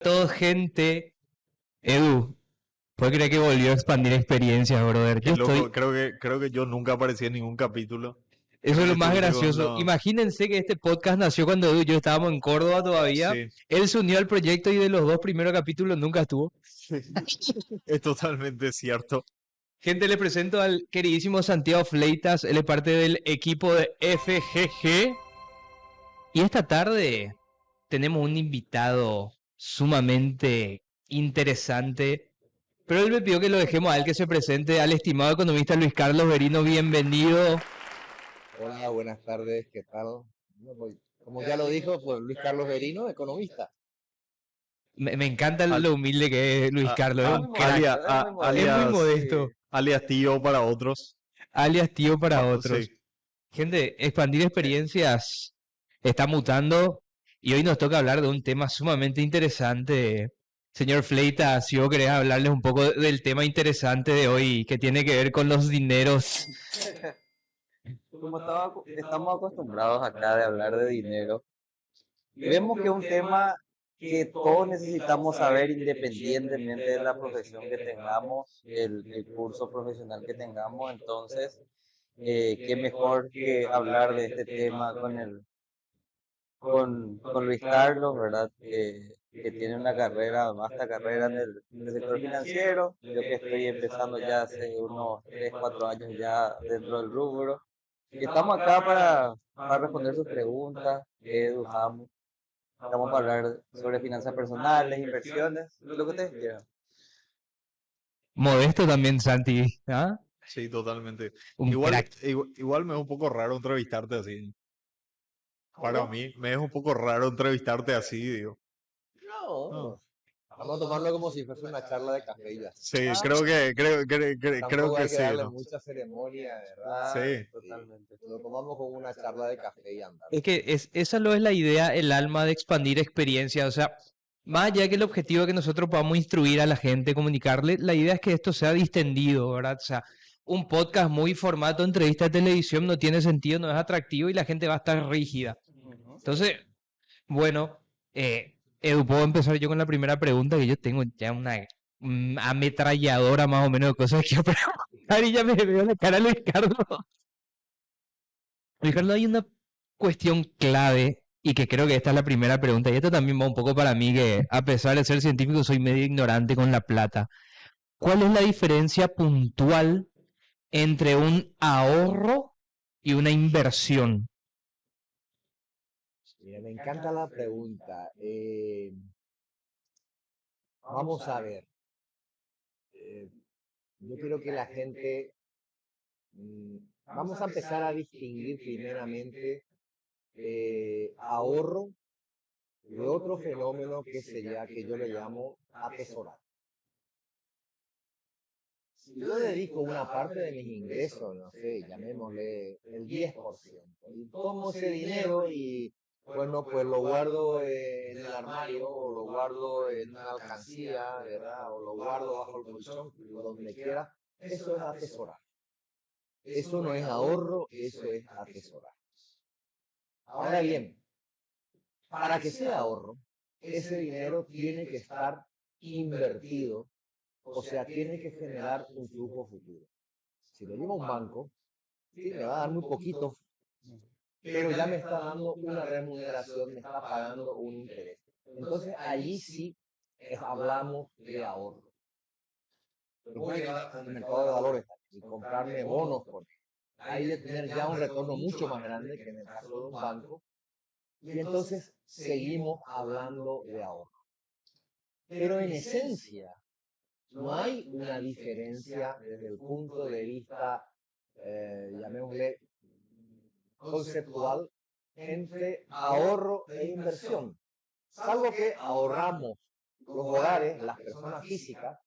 Todo gente, Edu, ¿puedo creer que volvió a expandir experiencias, brother? Qué Yo loco, estoy, creo que yo nunca aparecí en ningún capítulo. eso Creo es lo que más estuviste con gracioso. la... Imagínense que este podcast nació cuando Edu y yo estábamos en Córdoba todavía. Sí, Él se unió al proyecto y de los dos primeros capítulos nunca estuvo. sí, es totalmente cierto. Gente, le presento al queridísimo Santiago Fleitas, él es parte del equipo de FGG. Y esta tarde tenemos un invitado sumamente interesante. Pero él me pidió que lo dejemos a él que se presente, al estimado economista Luis Carlos Berino. Bienvenido. Hola, buenas tardes, ¿qué tal? No, pues, como ya lo dijo, pues Luis Carlos Berino, economista. Me encanta Al- lo humilde que es Luis Carlos, es un crack. Es muy Es modesto, muy alias, modesto, sí. alias tío para otros. alias tío para otros. Sí, Gente, expandir experiencias está mutando y hoy nos toca hablar de un tema sumamente interesante. Señor Fleita, si vos querés hablarles un poco del tema interesante de hoy, que tiene que ver con los dineros. Como estamos acostumbrados acá de hablar de dinero, vemos que es un tema que todos necesitamos saber independientemente de la profesión que tengamos, el curso profesional que tengamos. Entonces, qué mejor que hablar de este tema con Luis Carlos, ¿verdad? Que tiene una carrera, vasta carrera en el sector financiero. Yo que estoy empezando ya hace unos 3 4 años ya dentro del rubro. Y estamos acá para responder sus preguntas, que edujamos. Estamos para hablar sobre finanzas personales, inversiones, lo que ustedes quieran. Modesto también, Santi, ¿ah? sí, totalmente. Un crack. Igual me es un poco raro entrevistarte así. Para ¿Cómo? mí me es un poco raro entrevistarte así, digo. No, No. vamos a tomarlo como si fuese una charla de café y ya. Sí, Ah, creo tampoco que hay que sí, darle ¿no? mucha ceremonia, ¿verdad? Sí, Totalmente. Lo tomamos como una charla de café y andar. Es que esa lo es la idea, el alma de expandir experiencias. O sea, más allá de que el objetivo es que nosotros podamos instruir a la gente, comunicarle, la idea es que esto sea distendido, ¿verdad? O sea, un podcast muy formato entrevista de televisión no tiene sentido, no es atractivo y la gente va a estar rígida. Ujú. Entonces, bueno, Edu, puedo empezar yo con la primera pregunta, que yo tengo ya una ametralladora más o menos de cosas que quiero preguntar y ya me veo la cara de Luis Carlos. Ricardo, hay una cuestión clave y que creo que esta es la primera pregunta, y esto también va un poco para mí, que a pesar de ser científico soy medio ignorante con la plata. ¿Cuál es la diferencia puntual entre un ahorro y una inversión? Mira, me encanta la pregunta. Vamos a ver. eh, yo quiero que la gente, mm, vamos a empezar a distinguir primeramente ahorro de otro fenómeno que yo le llamo atesorar. Si yo dedico una parte de mis ingresos, no sé, llamémosle el 10%, y tomo ese dinero y, bueno, pues lo guardo en el armario, o lo guardo en una alcancía, ¿verdad? O lo guardo bajo el colchón, o donde quiera, eso es atesorar. Eso no es ahorro, eso es atesorar. Ahora bien, para que sea ahorro, ese dinero tiene que estar invertido, o sea, tiene que generar un flujo futuro. Si lo llevo a un banco, sí, me va a dar muy poquito, pero ya me está dando una remuneración, me está pagando un interés. Entonces, allí sí hablamos de ahorro. Lo puedo llevar al mercado de valores y comprarme bonos por ahí de tener ya un retorno mucho más grande que en el caso de un banco. Y entonces seguimos hablando de ahorro. Pero en esencia, no hay una diferencia desde el punto de vista, llamémosle, conceptual entre ahorro e inversión. Salvo que ahorramos los hogares, las personas físicas,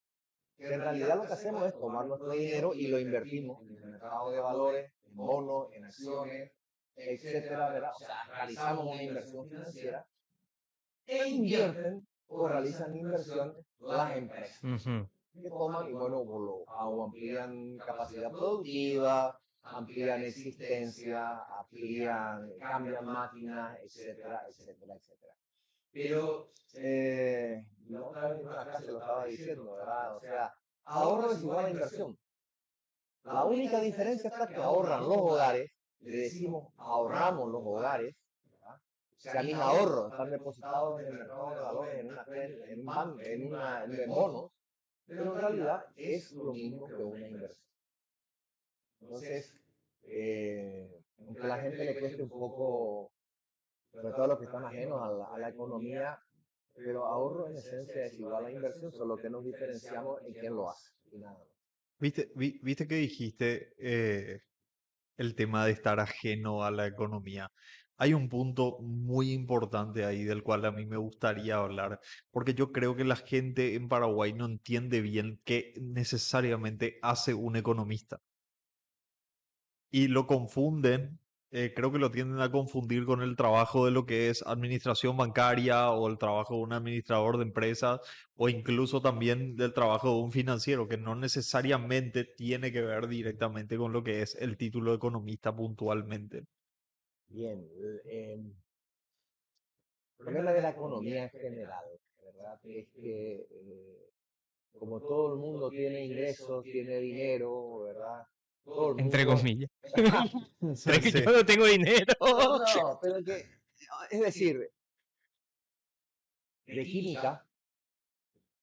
que en realidad lo que hacemos es tomar nuestro dinero y lo invertimos en el mercado de valores, en bonos, en acciones, etcétera, ¿verdad? O sea, realizamos una inversión financiera e invierten o realizan inversiones las empresas Ujú. que toman y bueno, o amplían capacidad productiva, amplían existencia, amplían, cambian máquinas, etcétera, etcétera, etcétera. Pero, la otra vez en una clase lo estaba diciendo, ¿verdad? O sea, ahorro es igual a inversión. La única diferencia está que ahorran los hogares, le decimos ahorramos los hogares, ¿verdad? O sea, mis ahorros están depositados en el mercado de valores, en una cuenta, en un banco, en bonos, pero en realidad es lo mismo que una inversión. Entonces, aunque a la gente le cueste un poco, sobre todo a los que están ajenos a la economía, pero ahorro en esencia es igual a inversión, solo que nos diferenciamos en quién lo hace y nada más. Viste que dijiste el tema de estar ajeno a la economía. Hay un punto muy importante ahí del cual a mí me gustaría hablar, porque yo creo que la gente en Paraguay no entiende bien qué necesariamente hace un economista y lo confunden, creo que lo tienden a confundir con el trabajo de lo que es administración bancaria o el trabajo de un administrador de empresas o incluso también del trabajo de un financiero, que no necesariamente tiene que ver directamente con lo que es el título de economista puntualmente. Bien, el problema de la economía en general, ¿verdad? Es que como todo el mundo tiene ingresos, tiene dinero, ¿verdad? Todo el Entre mundo... comillas. Pero es que Sí, yo no tengo dinero. No, pero que, es decir, de química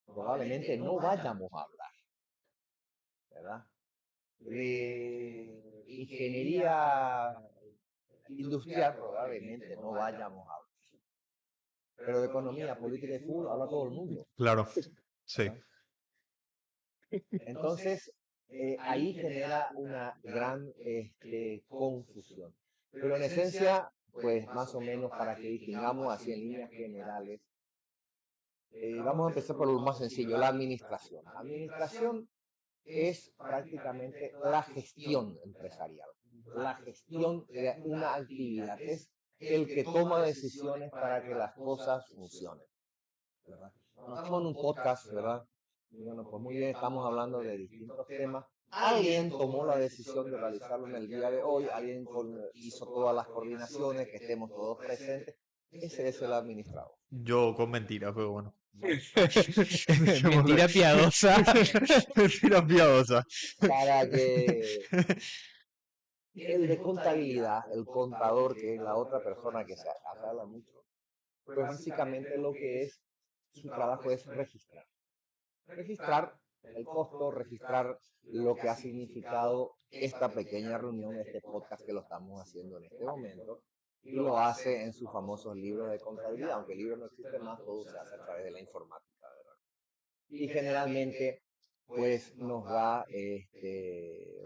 probablemente no vayamos a hablar, ¿verdad? De ingeniería industrial probablemente no vayamos a hablar, pero de economía, política y fútbol habla todo el mundo, claro, sí. ¿verdad? Entonces, ahí genera una gran confusión. Pero en esencia, pues más o menos para que distingamos así en líneas generales, vamos a empezar por lo más sencillo, la administración. La administración es prácticamente la gestión empresarial, la gestión de una actividad, es el que toma decisiones para que las cosas funcionen, ¿verdad? Cuando estamos en un podcast, ¿verdad? Y bueno, pues muy bien, estamos hablando de distintos temas. Alguien tomó la decisión de realizarlo en el día de hoy, alguien hizo todas las coordinaciones, que estemos todos presentes. Ese es el administrador. Yo con mentiras, pero bueno. Mentira Dejémosle. piadosa. Mentira piadosa. Para que el de contabilidad, el contador, que es la otra persona que se habla mucho, pues básicamente lo que es, su trabajo es registrar. Registrar el costo, registrar lo que ha significado esta pequeña reunión, este podcast que lo estamos haciendo en este momento, y lo hace en sus famosos libros de contabilidad, aunque el libro no existe más, todo se hace a través de la informática, ¿verdad? Y generalmente, pues nos da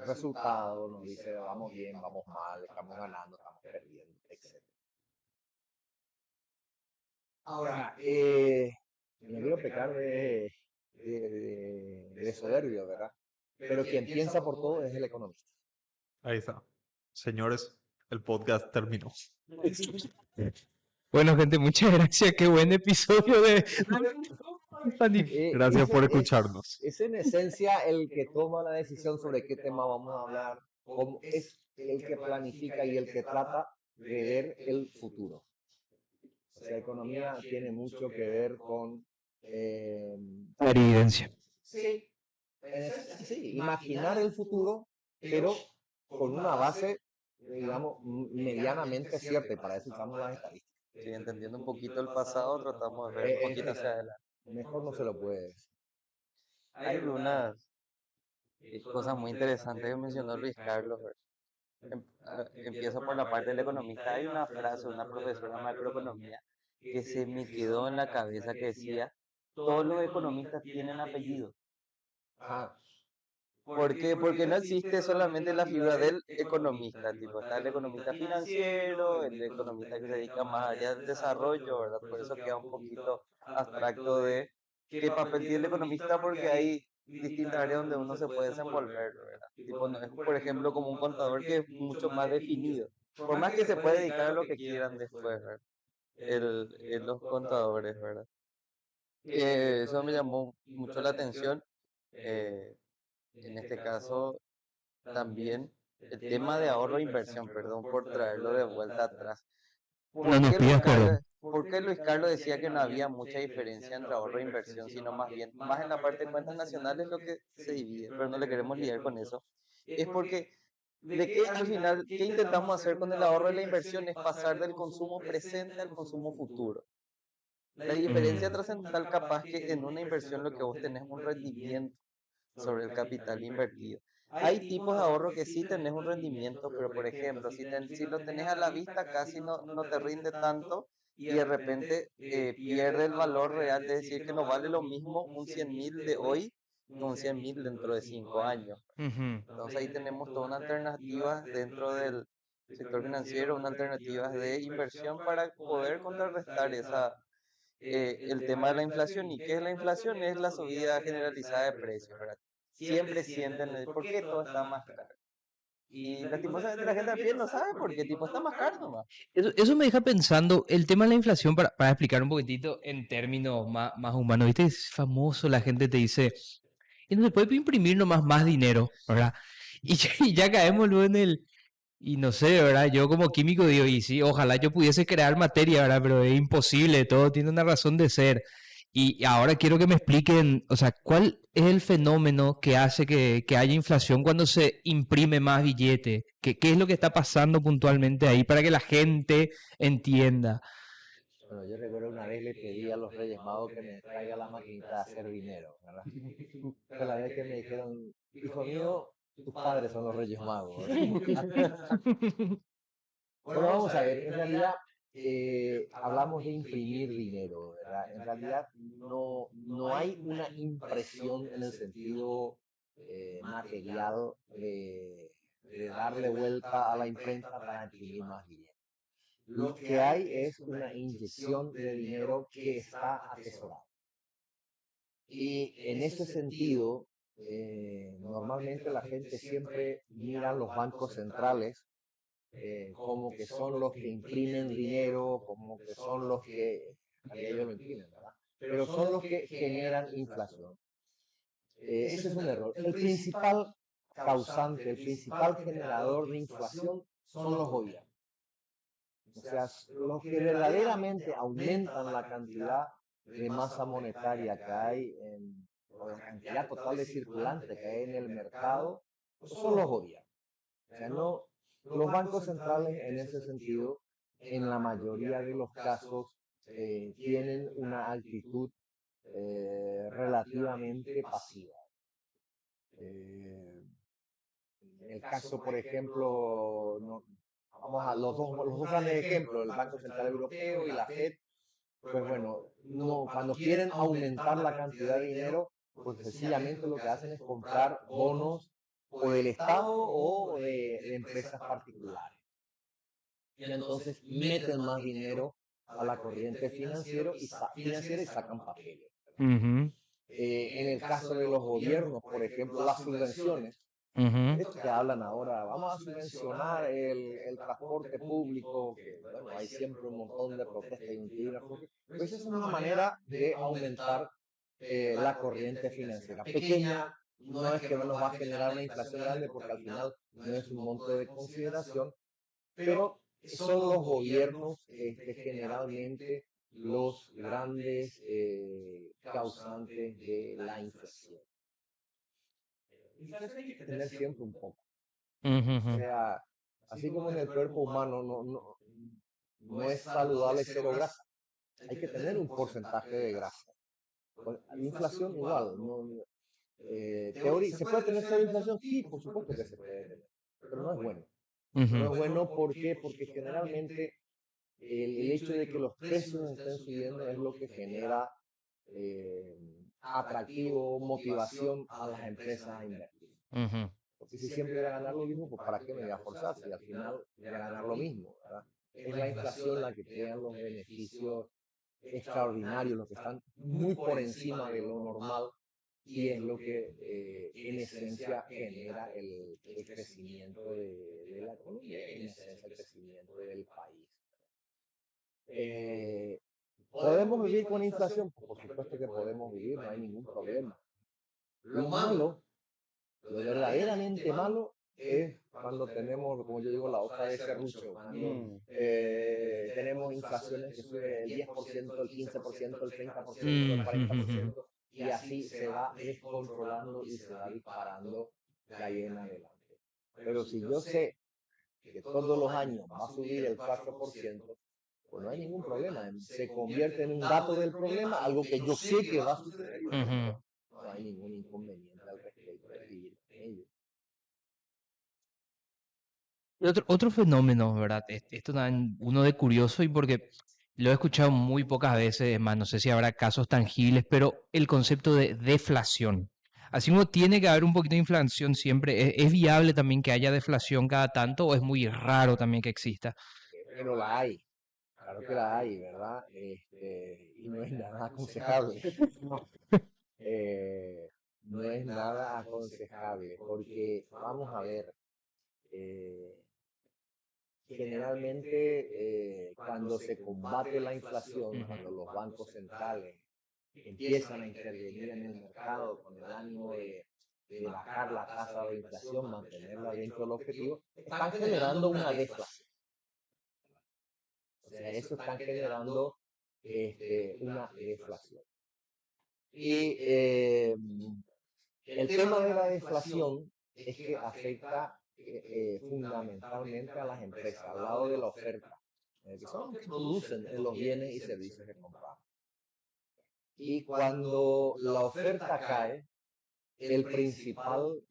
resultado, nos dice vamos bien, vamos mal, estamos ganando, estamos perdiendo, etc. Ahora, no quiero pecar de soberbio, ¿verdad? Pero quien piensa por todo es el economista. Ahí está. Señores, el podcast terminó. Bueno, gente, muchas gracias. Qué buen episodio de... Gracias por escucharnos. Es en esencia el que toma la decisión sobre qué tema vamos a hablar, es el que planifica y el que trata de ver el futuro. O sea, economía tiene mucho que ver con... La evidencia. sí, sí, imaginar el futuro, pero con una base, digamos, medianamente cierta, y para eso usamos las estadísticas. Sí, entendiendo un poquito el pasado, tratamos de ver un poquito hacia adelante. Mejor no se lo puede decir. Hay unas cosas muy interesantes que mencionó Luis Carlos, ¿verdad? Empiezo por la parte del economista. Hay una frase de una profesora de macroeconomía que se me quedó en la cabeza que decía, todos los economistas tienen apellido. Ah, ¿Por qué? Porque no existe solamente la figura del economista, tipo, está el economista financiero, el economista que se dedica más allá del desarrollo, ¿verdad? Por eso queda un poquito abstracto de qué papel tiene el economista, porque hay distintas áreas donde uno se puede desenvolver, ¿verdad? Tipo, no es, por ejemplo, como un contador que es mucho más definido, por más que se puede dedicar a lo que quieran después, ¿verdad? Los contadores, ¿verdad? Eso me llamó mucho la atención. eh, en este caso, también el tema de ahorro e inversión, perdón por traerlo de vuelta atrás. No ¿Por nos qué Luis pidas Carlos, perdón. ¿Por qué Luis Carlos decía que no había mucha diferencia entre ahorro e inversión, sino más bien, más en la parte de cuentas nacionales lo que se divide, pero no le queremos lidiar con eso? Es porque de que al final, ¿qué intentamos hacer con el ahorro y la inversión? Es pasar del consumo presente al consumo futuro. La diferencia trascendental capaz que en una inversión lo que vos tenés es un rendimiento sobre el capital invertido. Hay tipos de ahorro que sí tenés un rendimiento, pero por ejemplo, si lo tenés a la vista casi no te rinde tanto y de repente pierde el valor real, es decir, que no vale lo mismo un 100.000 de hoy que un 100.000 dentro de 5 años. Ujú. Entonces ahí tenemos todas unas alternativas dentro del sector financiero, unas alternativas de inversión para poder contrarrestar el tema de la inflación. ¿Y qué es la inflación? Es la subida generalizada de precios, ¿verdad? Siempre sienten el por qué todo está más caro. Y lastimosamente la gente a pie no sabe por qué tipo está más caro nomás. Eso me deja pensando, el tema de la inflación, para explicar un poquitito en términos más humanos, ¿viste? Es famoso, la gente te dice, y no se puede imprimir nomás más dinero, ¿verdad? Y ya caemos luego en y no sé, ¿verdad? Yo como químico digo, y sí, ojalá yo pudiese crear materia, ¿verdad? Pero es imposible, todo tiene una razón de ser. Y ahora quiero que me expliquen, o sea, ¿cuál es el fenómeno que hace que haya inflación cuando se imprime más billete? ¿Qué es lo que está pasando puntualmente ahí para que la gente entienda? Bueno, yo recuerdo una vez le pedí a los Reyes Magos que me traiga la maquinita de hacer dinero, ¿verdad? Fue la vez que me dijeron, hijo mío, tus padres son los Reyes Magos, ¿verdad? Bueno, vamos a ver, en realidad hablamos de imprimir dinero, ¿verdad? En realidad no hay una impresión en el sentido material de darle vuelta a la imprenta para imprimir más dinero. Lo que hay es una inyección de dinero que está atesorado. Y en ese sentido, normalmente la gente siempre mira los bancos centrales como que son los que imprimen dinero, como que son los que, en realidad ellos lo imprimen, ¿verdad? Pero son los que generan inflación. Ese es un error. El principal causante, el principal generador de inflación son los gobiernos. O sea, los que verdaderamente aumentan la cantidad de masa monetaria que hay, o la cantidad total de circulante que hay en el mercado, son los gobiernos. O sea, no, los bancos centrales en ese sentido, en la mayoría de los casos, tienen una actitud relativamente pasiva. En el caso, por ejemplo, vamos a los dos grandes ejemplos, el Banco Central Europeo y la Fed, pues bueno, cuando quieren aumentar la cantidad de dinero, pues sencillamente lo que hacen es comprar bonos o del Estado o de empresas particulares. Y entonces meten más dinero a la corriente financiera y sacan papeles. Ujú, En el caso de los gobiernos, por ejemplo, las subvenciones, ujú. esto que hablan ahora, vamos a subvencionar el transporte público, que bueno, hay siempre un montón de protestas y intrigas, pues esa es una manera de aumentar la corriente financiera. Pequeña, no es que nos va a generar una inflación grande porque al final no es un monto de consideración, pero son los gobiernos generalmente los grandes causantes de la inflación. Inflación hay que tener siempre un poco. O Ujú, sea, así como en el cuerpo humano no es saludable cero grasa, hay que tener un porcentaje de grasa. Pues, la inflación igual, ¿se puede tener cero inflación? Sí, por supuesto que se puede tener, pero no es bueno. ujú, No es bueno, ¿por qué? Porque generalmente el hecho de que los precios estén subiendo es lo que genera eh, atractivo, motivación a las empresas a invertir. ujú. Porque si siempre voy a ganar lo mismo, pues ¿para qué me voy a forzar? Si al final voy a ganar lo mismo, ¿verdad? Es la inflación la que crea los beneficios extraordinarios, los que están muy por encima de lo normal y es lo que en esencia genera el crecimiento de la economía, en esencia el crecimiento del país. ¿Podemos vivir con inflación? Pues por supuesto que podemos vivir, no hay ningún problema. Lo malo, lo verdaderamente malo, es cuando tenemos, como yo digo, la hoja de serrucho, cuando Mm, tenemos inflaciones que suben el 10%, el 15%, el 30%, el Mm, ujú, ujú. 40%, y así se va descontrolando y se va disparando de ahí en adelante. Pero si yo sé que todos los años va a subir el 4%, pues no hay ningún problema. Se convierte en un dato del problema, algo que yo sé que va a suceder y bueno, Ujú. no hay ningún inconveniente al respecto de vivir con ello. Y otro fenómeno, ¿verdad? Esto también uno de curioso y porque lo he escuchado muy pocas veces, es más, no sé si habrá casos tangibles, pero el concepto de deflación. Así como tiene que haber un poquito de inflación siempre, ¿es viable también que haya deflación cada tanto o es muy raro también que exista? Pero la hay, claro que la hay, ¿verdad? Y no es nada aconsejable. No. Eh, no es nada aconsejable porque, vamos a ver, eh, generalmente cuando se combate la inflación, Ujú. cuando los bancos centrales empiezan a intervenir en el mercado con el ánimo de bajar la tasa de inflación, mantenerla dentro del objetivo, están generando una deflación. O sea, eso están generando una deflación. Y el tema de la deflación es que afecta fundamentalmente a las empresas, al lado de la oferta, que son los que producen los bienes y servicios que compramos. Y cuando la oferta cae, el principal,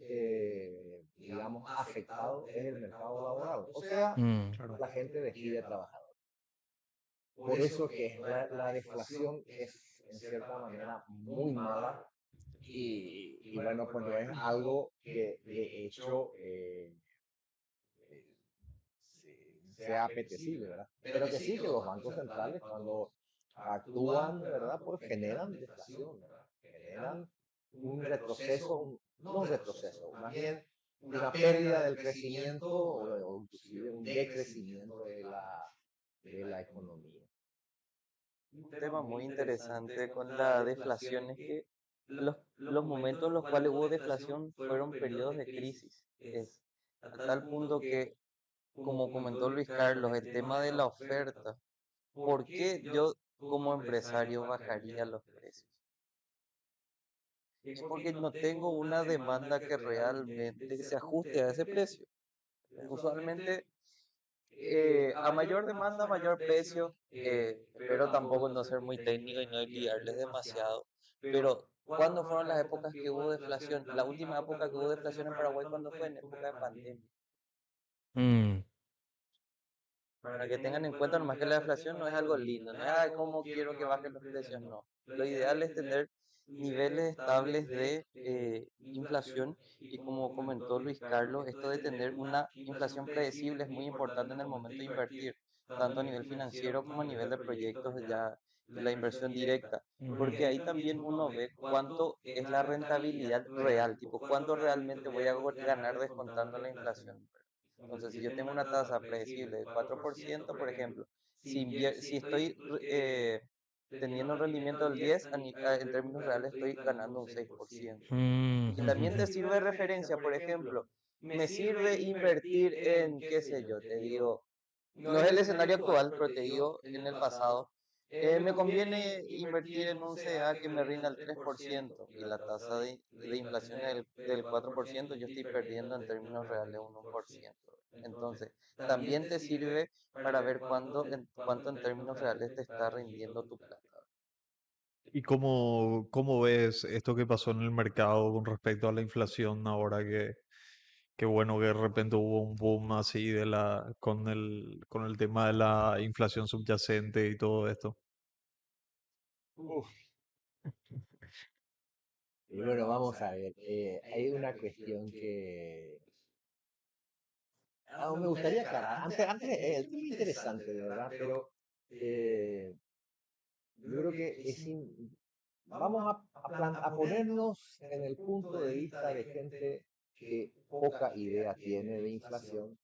digamos, afectado es el mercado laboral. O sea, Mm, Claro. la gente despide trabajadores. Por eso que la deflación es, en cierta manera, muy mala y bueno, pues no es algo que de hecho sea apetecible, ¿verdad? Pero que sí, que los bancos centrales cuando actúan, ¿verdad? Pues generan deflación, ¿verdad? Generan un retroceso, no un retroceso, más bien una pérdida del crecimiento o inclusive un decrecimiento de la economía. un tema muy interesante con la deflación es que los momentos en los cuales hubo deflación fueron periodos de crisis. Es a tal punto que, como comentó Luis Carlos, el tema de la oferta, ¿por qué yo como empresario bajaría los precios? Es porque no tengo una demanda que realmente se ajuste a ese precio. Usualmente, a mayor demanda, mayor precio. Espero tampoco no ser muy técnico y no guiarles demasiado. Pero, ¿cuándo fueron las épocas que hubo deflación? La última época que hubo deflación en Paraguay, ¿cuándo fue? En época de pandemia. mm, Para que tengan en cuenta nomás que la deflación no es algo lindo, no es cómo quiero que bajen los precios, no. Lo ideal es tener niveles estables de inflación y como comentó Luis Carlos, esto de tener una inflación predecible es muy importante en el momento de invertir, tanto a nivel financiero como a nivel de proyectos ya de la inversión directa, ujú. porque ahí también uno ve cuánto es la rentabilidad real, tipo cuánto realmente voy a ganar descontando la inflación. Entonces, si yo tengo una tasa predecible de 4%, por ejemplo, si estoy teniendo un rendimiento del 10, en términos reales estoy ganando un 6%. Mm, Y ujú, también ujú. te sirve de referencia, por ejemplo, me sirve invertir en, qué sé yo, te digo, no es el escenario actual, pero te digo, en el pasado, me conviene invertir en un CDA que me rinda el 3% y la tasa de inflación es del 4%, yo estoy perdiendo en términos reales un 1%. Entonces, también te sirve para ver cuánto en términos reales te está rindiendo tu plata. ¿Y cómo ves esto que pasó en el mercado con respecto a la inflación ahora que bueno, que de repente hubo un boom así con el tema de la inflación subyacente y todo esto? Uf. Y bueno, vamos a ver, hay una cuestión que me gustaría aclarar. Antes el tema es interesante, de verdad, pero eh, yo creo que vamos a ponernos en el punto de vista de gente que poca idea tiene de inflación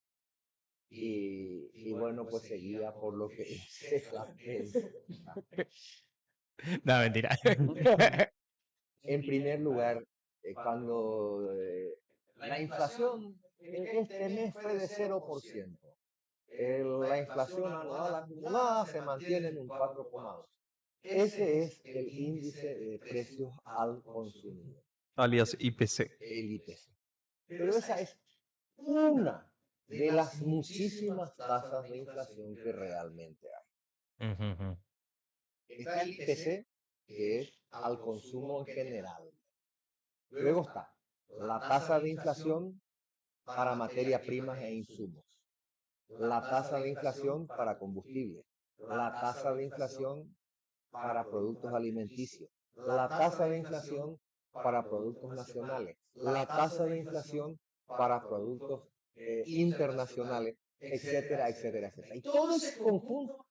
y bueno, pues se guía por lo que dice la prensa. No, mentira. En primer lugar, cuando la inflación Este mes fue de 0%. La inflación anual acumulada se mantiene en un 4,2. Ese es el índice de precios al consumidor, alias IPC. el IPC. Pero esa es una de las muchísimas tasas de inflación que realmente hay. Ujú, ujú. Está el IPC, que es al consumo en general. Luego está la tasa de inflación para materias primas e insumos, la tasa de inflación para combustible, la tasa de inflación para productos alimenticios, la tasa de inflación para productos nacionales, la tasa de inflación para productos internacionales, etcétera, etcétera, etcétera. Y todo ese conjunto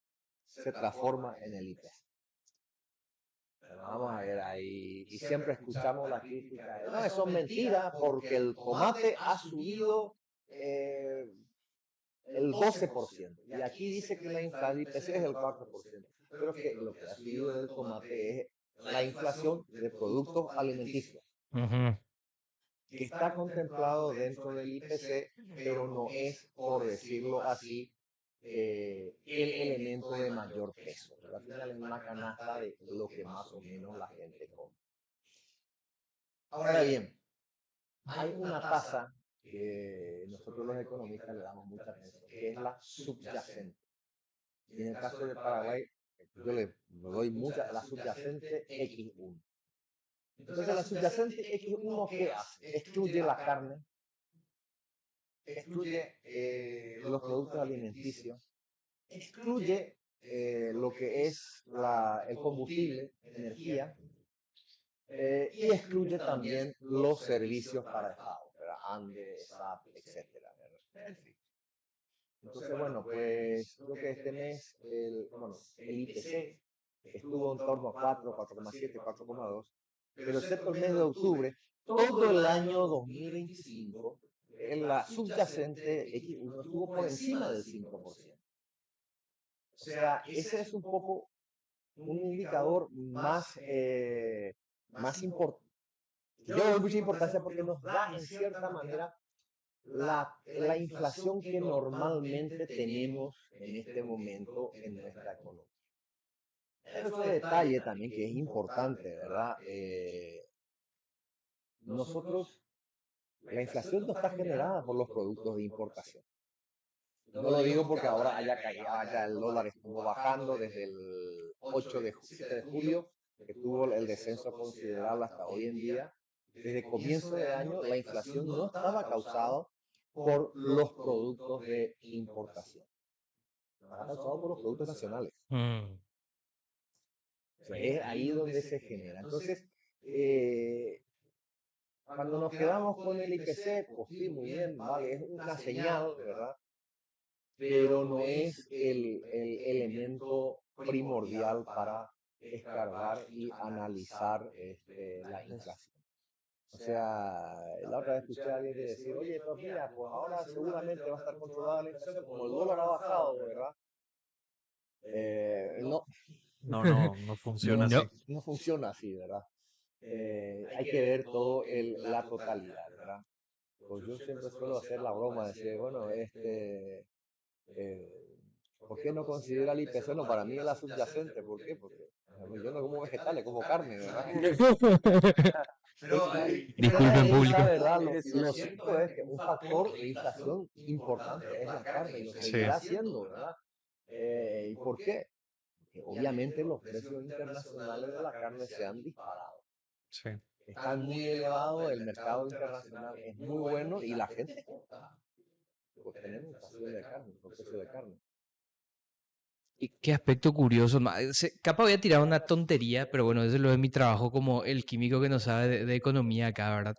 se transforma en el IPC. Vamos a ver ahí, y siempre escuchamos la crítica de, no, eso es mentira, porque el tomate ha subido el 12%, y aquí dice que la inflación IPC es el 4%, pero es que lo que ha subido del tomate es la inflación de productos alimenticios, Ujú. que está contemplado dentro del IPC, pero no es, por decirlo así, el elemento de mayor peso. Pero al final es una canasta de lo que más o menos la gente come. Ahora bien, hay una tasa que nosotros los economistas le damos mucha atención, que es la subyacente. Y en el caso de Paraguay, yo le doy mucha, la subyacente X1. Entonces la subyacente X1, ¿qué hace? Excluye la carne, excluye los productos alimenticios, excluye lo que es el combustible, energía, y excluye también los servicios para el pago, ¿verdad? ANDE, SAP, etcétera, ¿verdad? En fin. Entonces, bueno, pues creo que este mes el IPC estuvo en torno a 4, 4,7, 4,2, pero excepto el mes de octubre, todo el año 2025, la subyacente X1 estuvo por encima del 5%. O sea, ese es un poco un indicador más importante. Yo le doy mucha importancia porque nos da, en cierta manera, la inflación que normalmente tenemos en este momento en nuestra economía. Hay otro detalle también que es importante, ¿verdad? Nosotros, la inflación no está generada por los productos de importación. No lo digo porque ahora haya el dólar estuvo bajando desde el 7 de julio, que tuvo el descenso considerable hasta hoy en día. Desde comienzo de año, la inflación no estaba causada por los productos de importación. Estaba causada por los productos nacionales. Mm. O sea, es ahí donde se genera. Entonces, cuando nos quedamos con el IPC, pues sí, muy bien, vale, es una señal, ¿verdad? Pero no es el elemento primordial para escarbar y analizar la inflación. O sea, la otra vez escuché a alguien decir, oye, pues mira, pues ahora seguramente va a estar controlada la inflación, como el dólar ha bajado, ¿verdad? No, No funciona No. así. no funciona así, ¿verdad? Hay que ver todo la totalidad, ¿verdad? Pues yo siempre suelo hacer la broma, decir, bueno, ¿por qué no considera el IPC? No, para mí es la subyacente. ¿Por qué? Porque yo no como vegetales, como carne, ¿verdad? Disculpen, público. ¿Verdad? Lo cierto es que un factor de inflación importante es la carne y lo seguirá haciendo, ¿verdad? ¿Y por qué? Porque obviamente los precios internacionales de la carne se han disparado. Sí. Están muy elevados, el mercado internacional es muy bueno y la gente compra. Pues tenemos inflación de carne, por precio de carne. Y qué aspecto curioso. Capaz voy a tirar una tontería, pero bueno, eso es lo de mi trabajo como el químico que no sabe de economía acá, ¿verdad?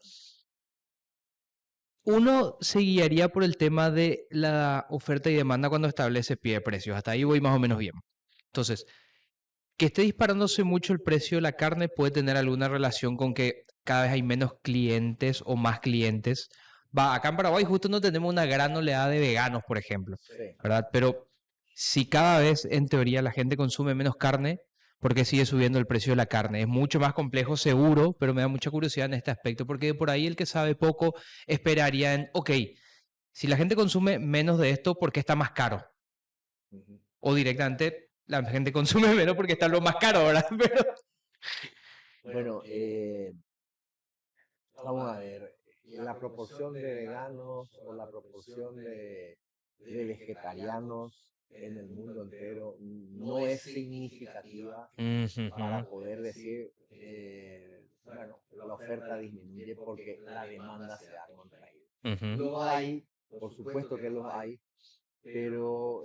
Uno se guiaría por el tema de la oferta y demanda cuando establece pie de precios. Hasta ahí voy más o menos bien. Entonces, que esté disparándose mucho el precio de la carne puede tener alguna relación con que cada vez hay menos clientes o más clientes. Acá en Paraguay justo no tenemos una gran oleada de veganos, por ejemplo, Sí. ¿verdad? Pero si cada vez en teoría la gente consume menos carne, ¿por qué sigue subiendo el precio de la carne? Es mucho más complejo, seguro, pero me da mucha curiosidad en este aspecto, porque por ahí el que sabe poco esperaría en, ok, si la gente consume menos de esto porque está más caro, Ujú. o directamente la gente consume menos porque está lo más caro, ¿verdad? Pero, Bueno, vamos a ver, la proporción de veganos o la proporción de vegetarianos en el mundo entero no es significativa para Ujujú, poder decir, bueno, la oferta disminuye porque la demanda se ha contraído. ujú, Los hay, por supuesto que los hay, pero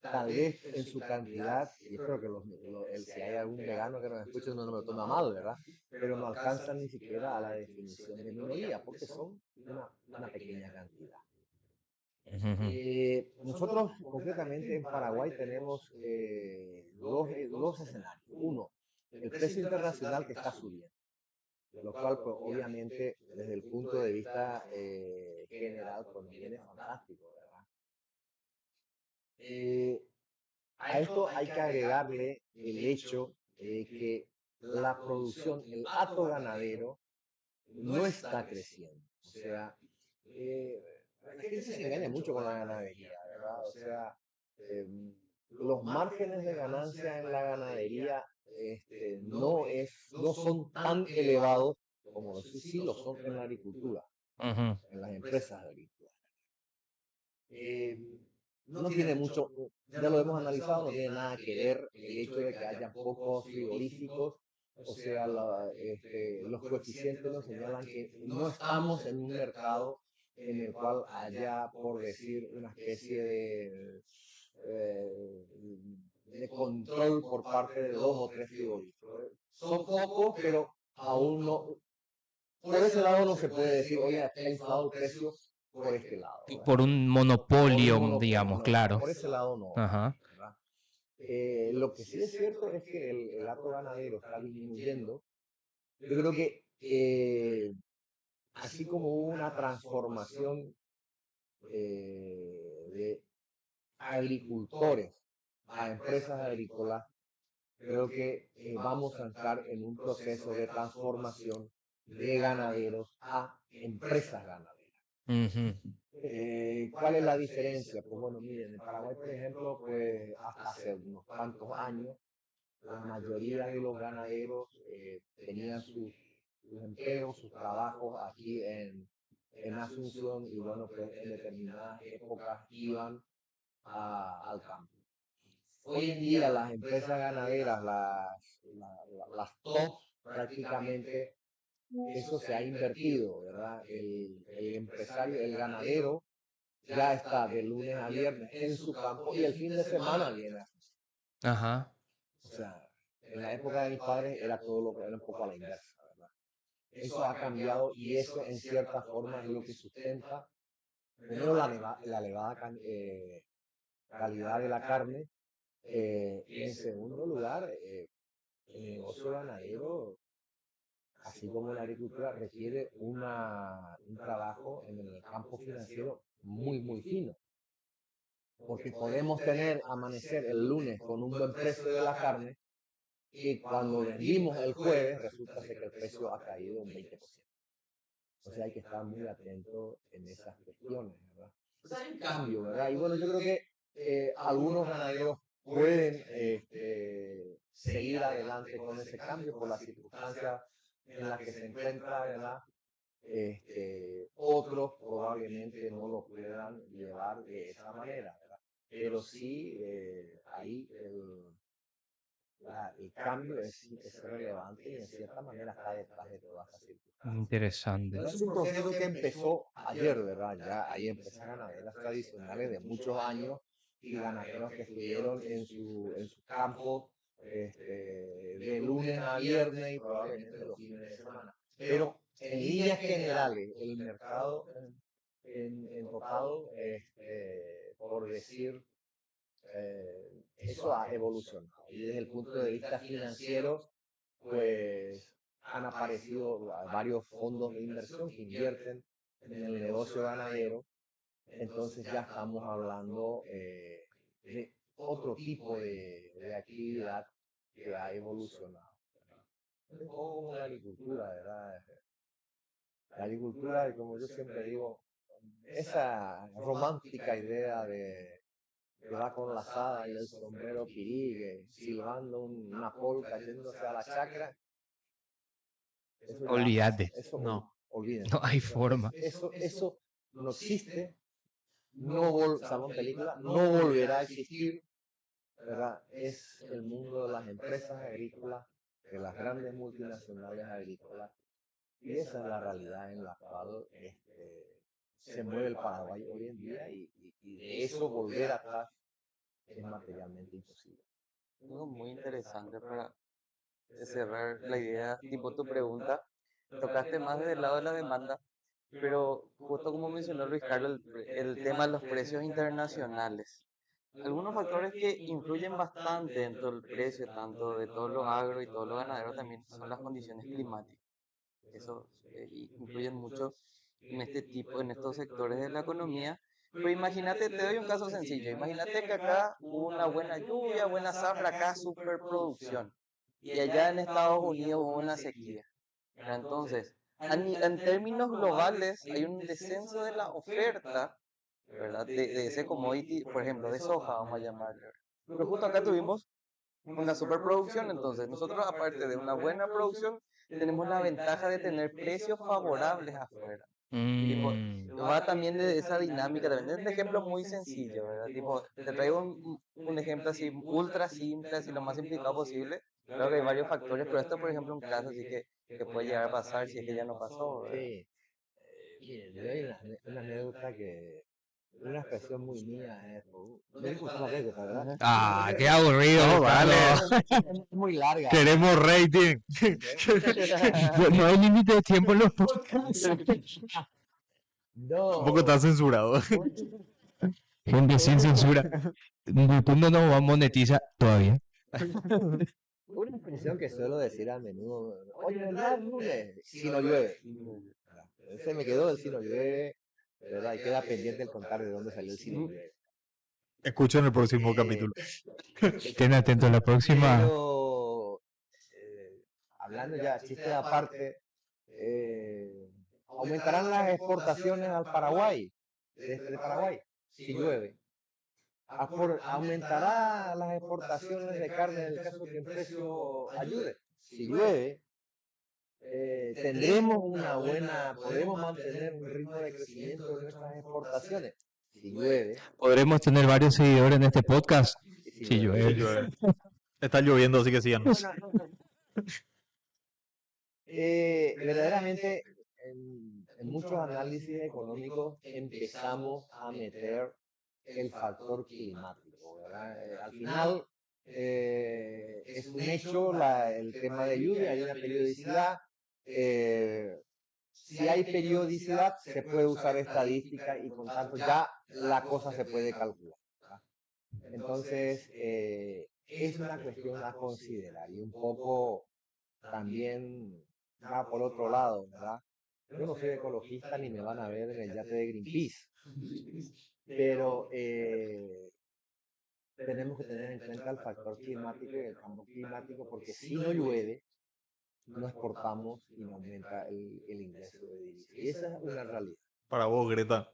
tal vez en su cantidad, y espero que si hay algún vegano que nos escuche no me lo tome a mal, ¿verdad? Pero no alcanzan ni siquiera a la definición de minoría, porque son una pequeña cantidad. ujujú. Nosotros concretamente en Paraguay tenemos dos escenarios. Uno, el precio internacional que está subiendo, lo cual pues obviamente desde el punto de vista general pues viene fantástico, ¿verdad? A esto hay que agregarle el hecho de que la producción, el hato ganadero, no está creciendo. O sea, eh, la gente se engaña mucho con la ganadería, ¿verdad? O sea, eh, los márgenes de ganancia en la ganadería no son tan elevados como sí lo son en la agricultura, Ujú. en las empresas de agricultura. Eh, no tiene mucho, ya lo hemos analizado, no tiene nada que ver el hecho de que haya pocos frigoríficos, o sea, los coeficientes nos señalan que no estamos en un mercado en el cual haya, por decir, una especie eh, de control por parte de dos o tres frigoríficos. Son pocos, pero aún no, por ese lado no se puede decir, oye, está inflado el precio por este lado, ¿verdad? Por un Por un monopolio, monopolio, digamos, no, claro. por ese lado no, Ajá. ¿verdad? Lo que sí es cierto es que el hato ganadero está disminuyendo. Yo creo que así como hubo una transformación de agricultores a empresas agrícolas, creo que vamos a entrar en un proceso de transformación de ganaderos a empresas ganaderas. Ujú. ¿Cuál es la diferencia? Pues bueno, miren, en Paraguay, por ejemplo, pues hasta hace unos cuantos años, la mayoría de los ganaderos tenían sus empleos, sus trabajos aquí en Asunción y bueno, pues en determinadas épocas iban al campo. Hoy en día las empresas ganaderas, las top prácticamente, eso se ha invertido, ¿verdad? El empresario, el ganadero, ya está de lunes a viernes en su campo y el fin de semana viene. Ajá. O sea, en la época de mis padres era todo lo que era un poco a la inversa, ¿verdad? Eso ha cambiado y eso en cierta forma es lo que sustenta primero la elevada calidad de la carne y en segundo lugar el negocio ganadero, así como la agricultura, requiere un trabajo en el campo financiero muy, muy fino. Porque podemos tener, amanecer el lunes con un buen precio de la carne y cuando vendimos el jueves resulta que el precio ha caído un 20%. Entonces hay que estar muy atento en esas cuestiones, ¿verdad? Entonces hay un cambio, ¿verdad? Y bueno, yo creo que algunos ganaderos pueden seguir adelante con ese cambio por las circunstancias en las que se encuentra, ¿verdad? Otros probablemente no lo puedan llevar de esa manera, ¿verdad? Pero sí, ahí el cambio es relevante y en cierta manera está detrás de todas esas circunstancias. Interesante. No es un proceso que empezó ayer, ¿verdad? Ya hay empresas ganaderas tradicionales de muchos años y ganaderos que estuvieron en su campo de lunes a viernes y probablemente los fines de semana. Pero en líneas generales, el mercado en total, por decir, eso ha evolucionado. Y desde el punto de vista financiero, pues han aparecido varios fondos de inversión que invierten en el negocio ganadero. Entonces ya estamos hablando de otro tipo de actividad que ha evolucionado. Es un poco como la agricultura, ¿verdad? La agricultura, como yo siempre digo, esa romántica idea de que va con la azada y el sombrero pirigue, silbando una polca yéndose a la chacra, eso ya, Olvídate, eso No. olvídense. no hay Eso, forma. eso no existe, salón película, no volverá a existir, ¿verdad? Es el mundo de las empresas agrícolas, de las grandes multinacionales agrícolas, y esa es la realidad en la cual se mueve el Paraguay hoy en día y de eso volver atrás es materialmente imposible. Algo muy interesante para cerrar la idea, tipo tu pregunta, tocaste más desde el lado de la demanda, pero justo como mencionó Luis Carlos, el tema de los precios internacionales. Algunos factores que influyen bastante dentro del precio, tanto de todos los agro y todos los ganaderos, también son las condiciones climáticas. Eso influye mucho en este tipo, en estos sectores de la economía. Pero imagínate, te doy un caso sencillo. Imagínate que acá hubo una buena lluvia, buena zafra, acá superproducción. Y allá en Estados Unidos hubo una sequía. Entonces, en términos globales, hay un descenso de la oferta, ¿verdad? De ese commodity, por ejemplo, de soja, vamos a llamarle. Pero justo acá tuvimos una superproducción, entonces nosotros aparte de una buena producción, tenemos la ventaja de tener precios favorables afuera. Tipo, Mm, va también de esa dinámica, también es un ejemplo muy sencillo, ¿verdad? Tipo, te traigo un ejemplo así ultra simple, así lo más simplificado posible. Creo que hay varios factores, pero esto, por ejemplo, un caso así que puede llegar a pasar si es que ya no pasó, ¿verdad? Sí, miren, yo hay una anécdota que, una expresión muy mía es, no digo usar la anécdota, ¿verdad? Ah, qué aburrido, No, dale. Carlos. Es muy larga. Queremos rating. No hay límite de tiempo en los podcasts. No, Tampoco está censurado. Gente sin censura. YouTube no nos va a monetizar todavía. una expresión que suelo decir a menudo, oye, ¿verdad, lunes? Si no llueve. Se me quedó el si no llueve, ¿verdad? Y queda pendiente el contar de dónde salió el si no llueve. Escucho en el próximo capítulo. Estén atentos a la próxima. Pero, hablando ya, chiste aparte, aumentarán las exportaciones al Paraguay, de Paraguay, si llueve. Aumentará las exportaciones de carne en el caso que el precio ayude. Si llueve, podremos mantener un ritmo de crecimiento de nuestras exportaciones. Si llueve, Podremos tener varios seguidores en este podcast. si Si llueve. Sí, llueve. Está lloviendo, así que síganos. Verdaderamente, en muchos análisis económicos empezamos a meter el factor climático, ¿verdad? Al final es un hecho el tema de lluvia, hay una periodicidad. Si hay periodicidad, se puede usar estadística y con tanto ya la cosa se puede calcular, ¿verdad? Entonces, es una cuestión a considerar y un poco también va por otro lado, ¿verdad? Yo no soy ecologista ni me van a ver en el yate de Greenpeace, pero tenemos que tener en cuenta el factor climático y el cambio climático, porque si no llueve, no exportamos y no aumenta el ingreso de divisas. Y esa es una realidad. Para vos, Greta.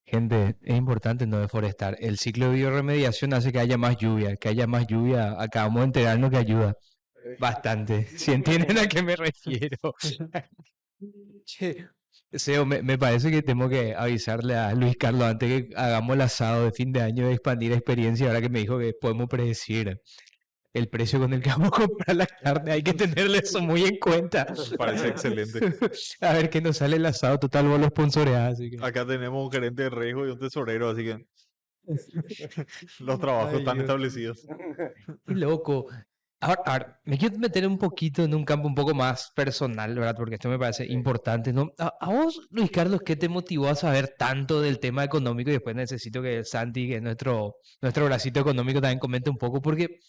Gente, es importante no deforestar. El ciclo de biorremediación hace que haya más lluvia. Que haya más lluvia, acabamos de enterarnos que ayuda bastante. Si entienden a qué me refiero. Che, Seo, me parece que tengo que avisarle a Luis Carlos antes que hagamos el asado de fin de año de expandir experiencia. Ahora que me dijo que podemos predecir el precio con el que vamos a comprar la carne, hay que tenerle eso muy en cuenta. Me parece excelente. A ver qué nos sale el asado, total vos lo sponsoreás, así que. Acá tenemos un gerente de riesgo y un tesorero, así que los trabajos Ay, están Dios. establecidos. Qué loco. Ahora, me quiero meter un poquito en un campo un poco más personal, ¿verdad? Porque esto me parece importante, ¿no? A vos, Luis Carlos, ¿qué te motivó a saber tanto del tema económico? Y después necesito que Santi, que es nuestro bracito económico, también comente un poco, porque,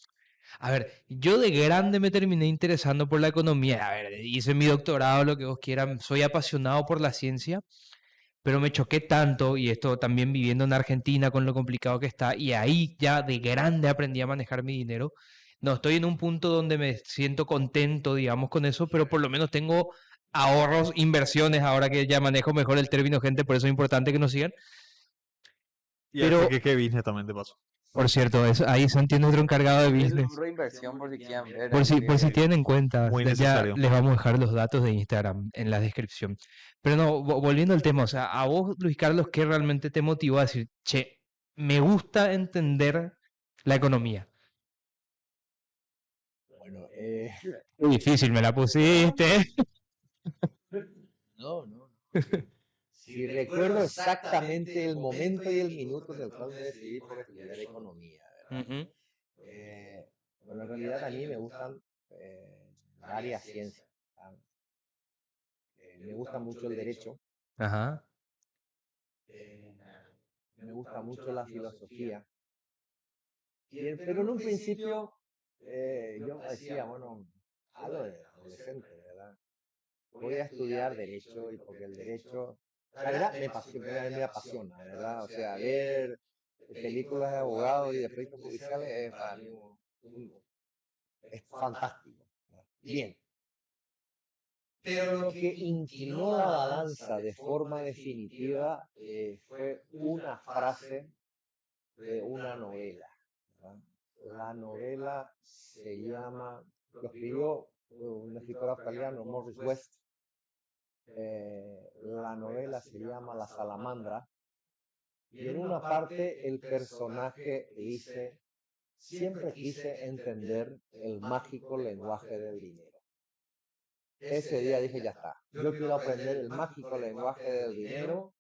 a ver, yo de grande me terminé interesando por la economía. A ver, hice mi doctorado, lo que vos quieran, soy apasionado por la ciencia, pero me choqué tanto, y esto también viviendo en Argentina con lo complicado que está, y ahí ya de grande aprendí a manejar mi dinero. No estoy en un punto donde me siento contento, digamos, con eso, pero por lo menos tengo ahorros, inversiones, ahora que ya manejo mejor el término, gente, por eso es importante que nos sigan. Y Pero, así que business también te pasó. por cierto, ahí Santi es nuestro encargado de El business. rubro de inversión, por si quieren ver Por si ahí. tienen en cuenta, Muy ya necesario. les vamos a dejar los datos de Instagram en la descripción. Pero no, volviendo al tema, o sea, a vos, Luis Carlos, ¿qué realmente te motivó a decir, che, me gusta entender la economía? Bueno, Muy difícil me la no, pusiste. no. Si recuerdo exactamente el momento y el minuto en el cual me decidí por estudiar economía, ¿verdad? Ujú. Bueno, en realidad a mí me gustan varias ciencias. ¿Verdad? Me gusta mucho el derecho, Ajá. eh, me gusta mucho la filosofía, pero en un principio yo decía, bueno, algo de adolescente, ¿verdad? Voy a estudiar derecho y porque el derecho, la verdad, me apasiona, ¿verdad? O sea, ver películas de abogados y de pleitos judiciales es para mí es fantástico. ¿Verdad? Bien, pero lo que inclinó la balanza de forma definitiva fue una frase de una novela. ¿Verdad? La novela se llama, lo escribió un escritor australiano, Morris West. La novela se llama La Salamandra y en una parte el personaje dice, siempre quise entender el mágico lenguaje del dinero. Ese día dije, ya está, yo quiero aprender el mágico lenguaje del dinero,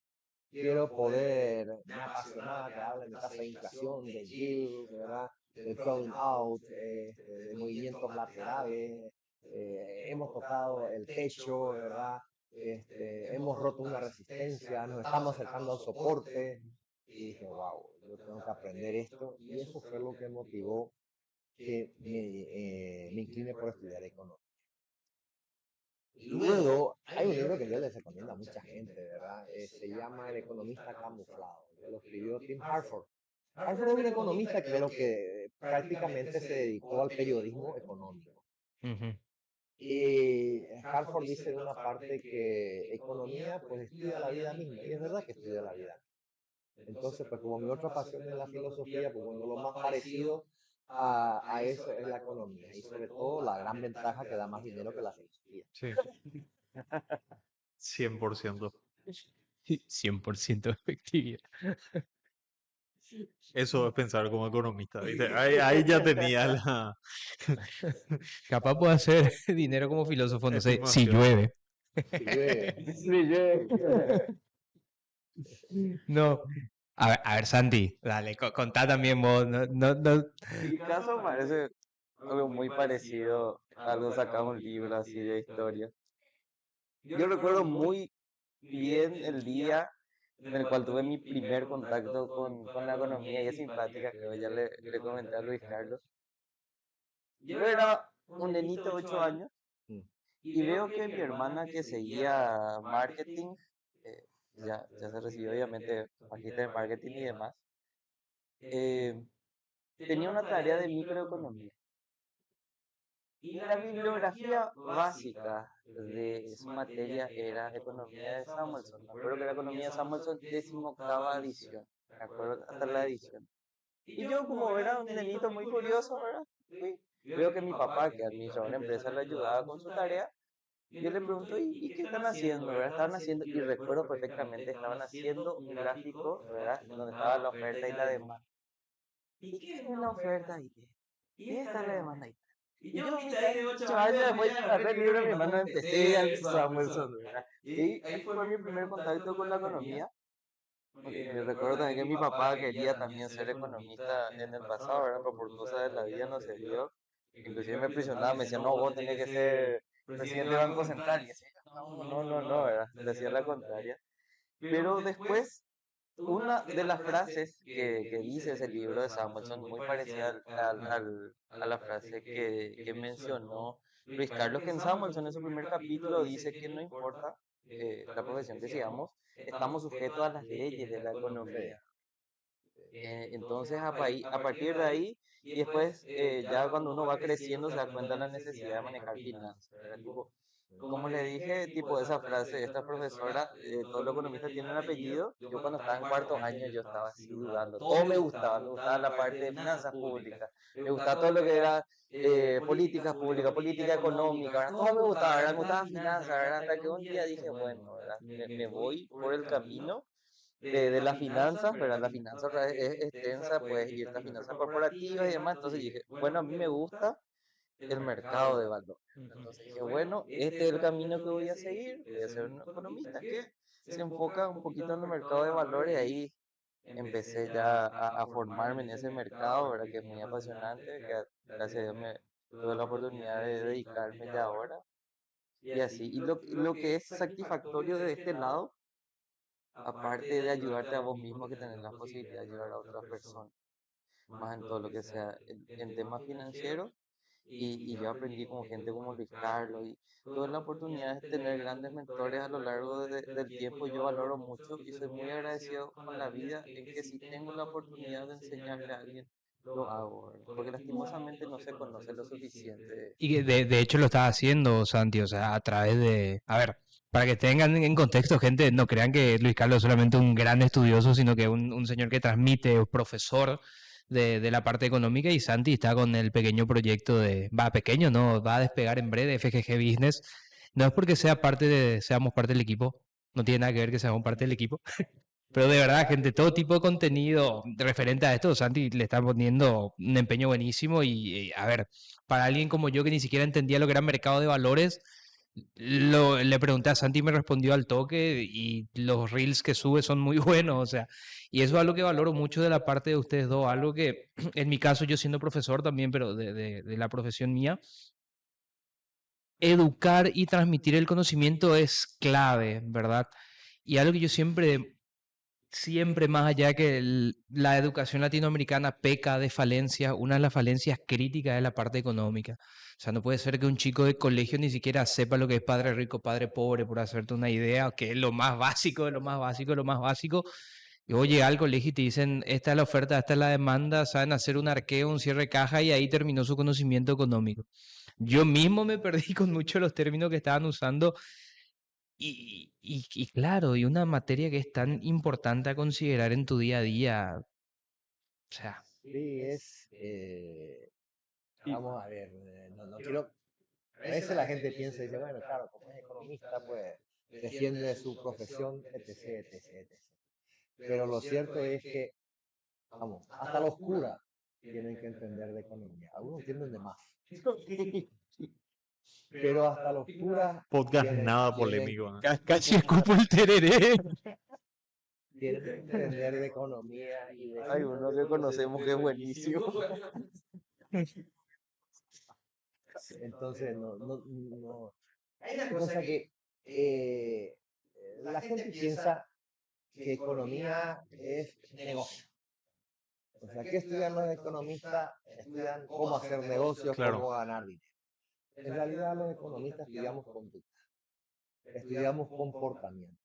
quiero poder, me apasionaba que hablen de tasa de inflación, de yield, ¿verdad? De crowding out, de movimientos laterales, hemos tocado el techo, ¿verdad? Hemos roto una resistencia, nos estamos acercando al soporte, y dije, wow, yo tengo que aprender esto, y eso fue lo que motivó que me incline por estudiar economía. Luego, hay un libro que yo les recomiendo a mucha gente, ¿verdad? Se llama El economista camuflado. Lo escribió Tim Harford. Harford es un economista que creo que prácticamente se dedicó al periodismo económico. Ujú. Y Harford dice en una parte que economía pues estudia la vida misma. Y es verdad que estudia la vida. Entonces, pues como mi otra pasión es la filosofía, pues bueno, lo más parecido a eso es la economía. Y sobre todo la gran ventaja que da más dinero que la filosofía. Sí, 100%. 100% efectividad. Eso es pensar como economista, ¿viste? Ahí ya tenía la Capaz puedo hacer dinero como filósofo, no sé, si estimación. llueve. Si llueve. No. A ver, Santi, dale, contá también vos. Mi caso parece algo muy parecido a cuando sacamos un libro así de historia. Yo recuerdo muy bien el día en el cual tuve mi primer contacto con la economía y es simpática, creo, ya le comenté a Luis Carlos. Yo era un nenito de 8 años Mm. y veo que mi hermana que seguía marketing, eh, ya se recibió obviamente magíster en marketing y demás, eh, tenía una tarea de microeconomía. Y la bibliografía básica de su materia era Economía de Samuelson. Me acuerdo que era Economía de Samuelson, 18ª edición. Me acuerdo hasta la edición. Y yo, como era un nenito muy curioso, ¿verdad? Veo que mi papá, que administrador de empresa, le ayudaba con su tarea. Yo le pregunto, ¿y qué están haciendo? ¿Verdad? Estaban haciendo, y recuerdo perfectamente, estaban haciendo un gráfico, ¿verdad? Donde estaba la oferta y la demanda. ¿Y qué es la oferta? ¿Y esta es la demanda? Y yo, mi tarea de 8 años, después de agarré el libro de mi hermano, empecé al Samuelson, ¿verdad? Y ahí fue mi primer contacto con la economía. Me recuerdo también que mi papá quería también ser economista en el pasado, ¿verdad? Pero por cosas de la vida no se dio. Inclusive me presionaba, me decía, no, vos tenés que ser presidente del Banco Central. Y decía, no, ¿verdad? Le decía la contraria. Pero después una de las frases que dice ese libro de Samuelson, muy parecida a la frase que mencionó Luis Carlos, que en Samuelson en su primer capítulo dice que no importa la profesión que sigamos, estamos sujetos a las leyes de la economía. Entonces, a partir de ahí, y después, ya cuando uno va creciendo, se da cuenta de la necesidad de manejar finanzas, ¿verdad? Tipo, Como le dije, tipo esa frase, esta profesora, todos los economistas tienen un apellido. Yo cuando estaba en cuarto año yo estaba así dudando. Todo me gustaba la parte de finanzas públicas, me gustaba todo lo que era políticas públicas, política económica, ¿verdad? Todo me gustaba, ¿verdad? Me gustaba finanzas, ¿verdad? Hasta que un día dije, bueno, ¿verdad? Me voy por el camino de las finanzas, ¿verdad? La finanza otra vez es extensa, puedes irte a finanzas corporativas y demás. Entonces dije, bueno, a mí me gusta el mercado de valores. Entonces dije, bueno, este es el camino que voy a seguir, voy a ser un economista que se enfoca un poquito en el mercado de valores. Ahí empecé ya a formarme en ese mercado, ¿verdad? Que es muy apasionante, que gracias a Dios me tuve la oportunidad de dedicarme ya ahora. Y así, y lo que es satisfactorio de este lado, aparte de ayudarte a vos mismo, que tenés la posibilidad de ayudar a otras personas, más en todo lo que sea en temas financieros. Y yo aprendí con gente como Luis Carlos y tuve la oportunidad de tener grandes mentores a lo largo del tiempo. Yo valoro mucho y soy muy agradecido con la vida en que si tengo la oportunidad de enseñarle a alguien, lo hago, ¿verdad? Porque lastimosamente no se conoce lo suficiente. Y que de hecho lo estás haciendo, Santi, o sea, a través de... A ver, para que tengan en contexto, gente, no crean que Luis Carlos es solamente un gran estudioso, sino que un señor que transmite, un profesor de la parte económica, y Santi está con el pequeño proyecto de... Va, pequeño, ¿no? Va a despegar en breve FGG Business. No es porque sea parte seamos parte del equipo, no tiene nada que ver que seamos parte del equipo, pero de verdad, gente, todo tipo de contenido referente a esto, Santi le está poniendo un empeño buenísimo y, a ver, para alguien como yo que ni siquiera entendía lo que era mercado de valores, le pregunté a Santi y me respondió al toque y los reels que sube son muy buenos, o sea, y eso es algo que valoro mucho de la parte de ustedes dos, algo que en mi caso yo siendo profesor también, pero de la profesión mía, educar y transmitir el conocimiento es clave, ¿verdad? Y algo que yo siempre más allá que la educación latinoamericana peca de falencias, una de las falencias críticas es la parte económica. O sea, no puede ser que un chico de colegio ni siquiera sepa lo que es padre rico, padre pobre, por hacerte una idea, que es lo más básico de lo más básico de lo más básico. Y luego llega al colegio y te dicen, esta es la oferta, esta es la demanda, saben hacer un arqueo, un cierre de caja y ahí terminó su conocimiento económico. Yo mismo me perdí con muchos de los términos que estaban usando y claro, y una materia que es tan importante a considerar en tu día a día, o sea, Sí, vamos a ver, no quiero, a veces la gente piensa y dice, bueno, claro, como es economista, pues defiende de su profesión, etc, etc, etc. Pero lo cierto es que, vamos, hasta los curas tienen que entender de economía. Algunos entienden de más. Pero hasta los curas Podcast tienen, nada tienen, polémico, ¿no? casi escupo el tereré. tienen que entender de economía y de Hay uno que conocemos que es buenísimo. entonces no. Hay una cosa que la gente piensa que economía es negocio. O sea, ¿qué estudian los economistas? Estudian cómo hacer negocios, Claro. cómo ganar dinero. En realidad los economistas estudiamos conducta, estudiamos comportamiento.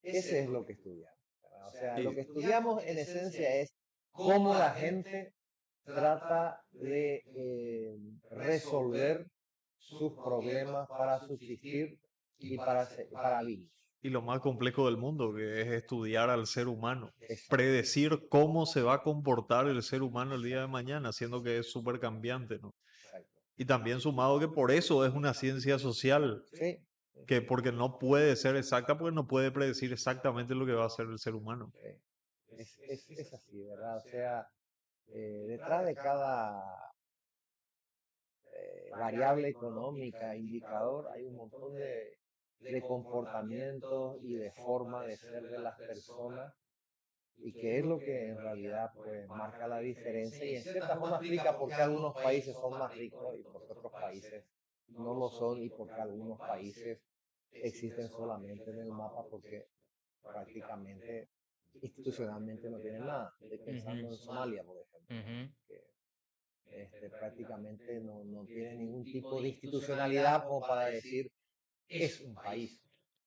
Ese es lo que estudiamos. O sea, lo que estudiamos en esencia es cómo la gente trata de resolver sus problemas para subsistir y para vivir. Y lo más complejo del mundo, que es estudiar al ser humano, Exacto, predecir cómo se va a comportar el ser humano el día de mañana, siendo que es súper cambiante, ¿no? exacto. Y también sumado que por eso es una ciencia social, Sí, que porque no puede ser exacta, porque no puede predecir exactamente lo que va a hacer el ser humano. sí. Es así, ¿verdad? O sea, detrás de cada variable económica, indicador, hay un montón de comportamientos y de forma de ser de las personas y que es lo que en realidad pues marca la diferencia y en cierta forma explica por qué algunos países son más ricos y por qué otros países no lo son y por qué algunos países existen solamente en el mapa porque prácticamente institucionalmente no tienen nada. Estoy pensando en Somalia, por ejemplo, Ujú. que prácticamente no tiene ningún tipo de institucionalidad como para decir es un país.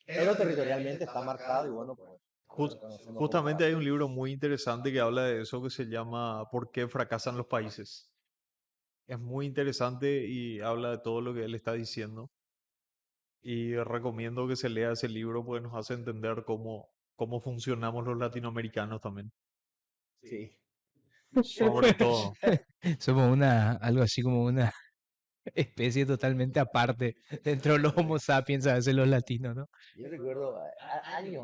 Pero territorialmente está marcado y bueno, pues lo Jus- conocemos como Justamente tal. hay un libro muy interesante que habla de eso que se llama ¿Por qué fracasan los países? Es muy interesante y habla de todo lo que él está diciendo. Y recomiendo que se lea ese libro porque nos hace entender cómo funcionamos los latinoamericanos también. Sí. Sobre todo. Somos algo así como una especie totalmente aparte dentro de los Homo sapiens, a veces los latinos, ¿no? Yo recuerdo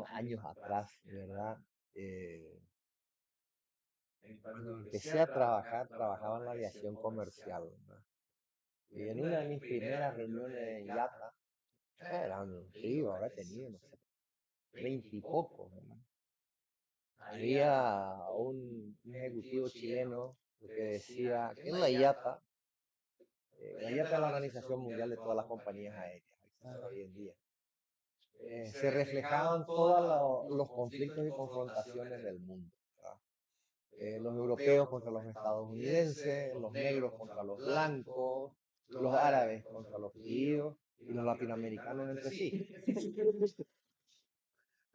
años atrás, ¿verdad? Eh, Cuando empecé a trabajar, trabajaba en la aviación comercial, ¿verdad? Y en una de mis primeras reuniones en IATA, sí, ahora tenía, no sé, 20 y poco, ¿verdad? Había un ejecutivo chileno que decía que en la IATA es la Organización Mundial de todas las compañías aéreas, hoy en día, se reflejaban todos los conflictos y confrontaciones del mundo, ¿verdad? Los europeos contra los estadounidenses, los negros contra los blancos, los árabes contra los judíos y los latinoamericanos entre sí.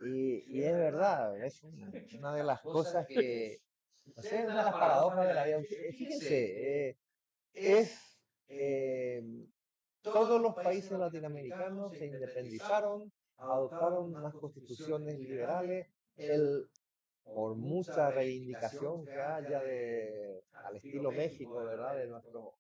Y es verdad, es una de las cosas que, no sé, una de las paradojas de la vida. Fíjense, es eh, todos los países latinoamericanos se independizaron, adoptaron unas constituciones liberales, el, por mucha reivindicación que haya al estilo México, ¿verdad? De nuestros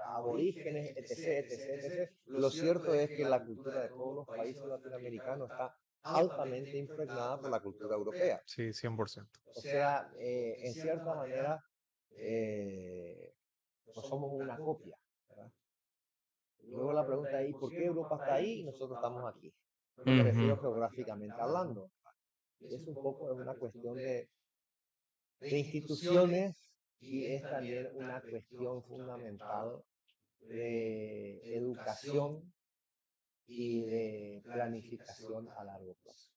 aborígenes, etc., etc., etc. Lo cierto es que la cultura de todos los países latinoamericanos está altamente impregnada por la cultura europea. Sí, 100%. O sea, en cierta manera, eh, no somos una copia, ¿verdad? Luego la pregunta es, ¿por qué Europa está ahí y nosotros estamos aquí? Me refiero Ujú. geográficamente hablando. Y es un poco una cuestión de instituciones y es también una cuestión fundamental de educación y de planificación a largo plazo.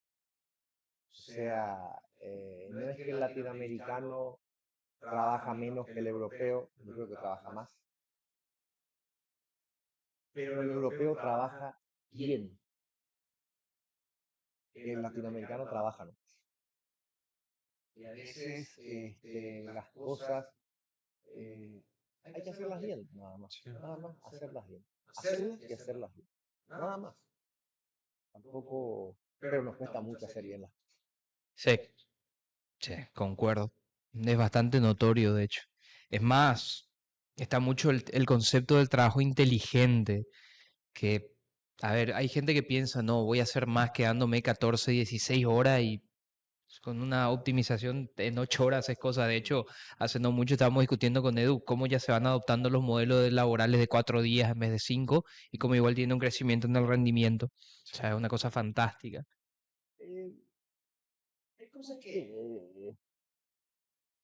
O sea, no es que el latinoamericano trabaja menos que el europeo, yo creo que trabaja más, pero el europeo trabaja bien, el latinoamericano trabaja no. Y a veces las cosas hay que hacerlas bien, Sí. nada más hacerlas bien, hacerlas y hacerlas bien, nada más. Tampoco, pero nos cuesta mucho hacer bien las cosas. Sí, sí, concuerdo. Es bastante notorio, de hecho. Es más, está mucho el concepto del trabajo inteligente, que, a ver, hay gente que piensa, no, voy a hacer más quedándome 14, 16 horas y con una optimización en 8 horas es cosa. De hecho, hace no mucho estábamos discutiendo con Edu cómo ya se van adoptando los modelos laborales de 4 días en vez de 5 y cómo igual tiene un crecimiento en el rendimiento. O sea, es una cosa fantástica. Eh, Hay cosas que,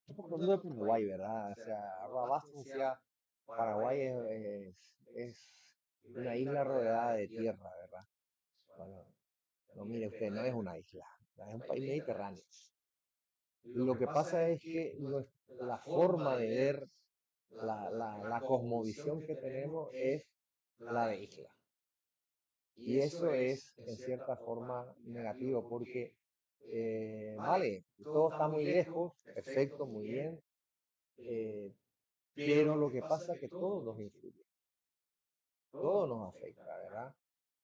por ejemplo, de Paraguay, ¿verdad? O sea, Roabastro decía, Paraguay es una isla rodeada de tierra, ¿verdad? Bueno, no, mire usted, no es una isla, es un país mediterráneo. Lo que pasa es que la forma de ver la cosmovisión que tenemos es la de isla. Y eso es, en cierta forma, negativo, porque, vale, todo está muy lejos, perfecto, muy bien, eh, pero lo que pasa es que todo nos influye, todo nos afecta, ¿verdad?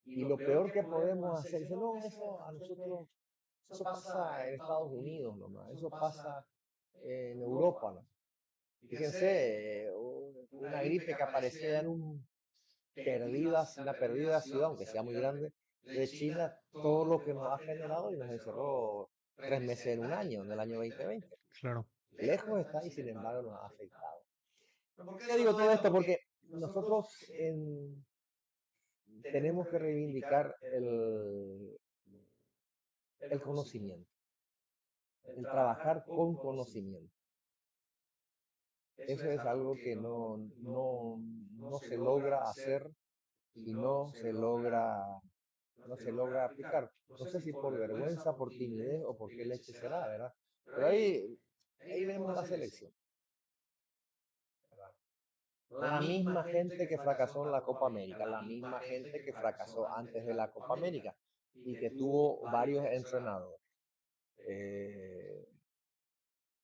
Y lo peor que podemos hacer es, no, eso a nosotros, eso pasa en Estados Unidos nomás, eso pasa en Europa, ¿no? Fíjense, una gripe que aparecía en una perdida ciudad, aunque sea muy grande, de China, todo lo que nos ha generado y nos encerró 3 meses en un año, en el año 2020. Claro. Lejos está y sin embargo nos ha afectado. ¿Por qué digo todo esto? Porque nosotros tenemos que reivindicar el conocimiento, el trabajar con conocimiento. Eso es algo que no se logra hacer y no se logra aplicar. No sé si por vergüenza, por timidez o por qué leche será, ¿verdad? Pero ahí vemos la selección. La misma gente que fracasó en la Copa América, la misma gente que fracasó antes de la Copa América y que tuvo varios entrenadores.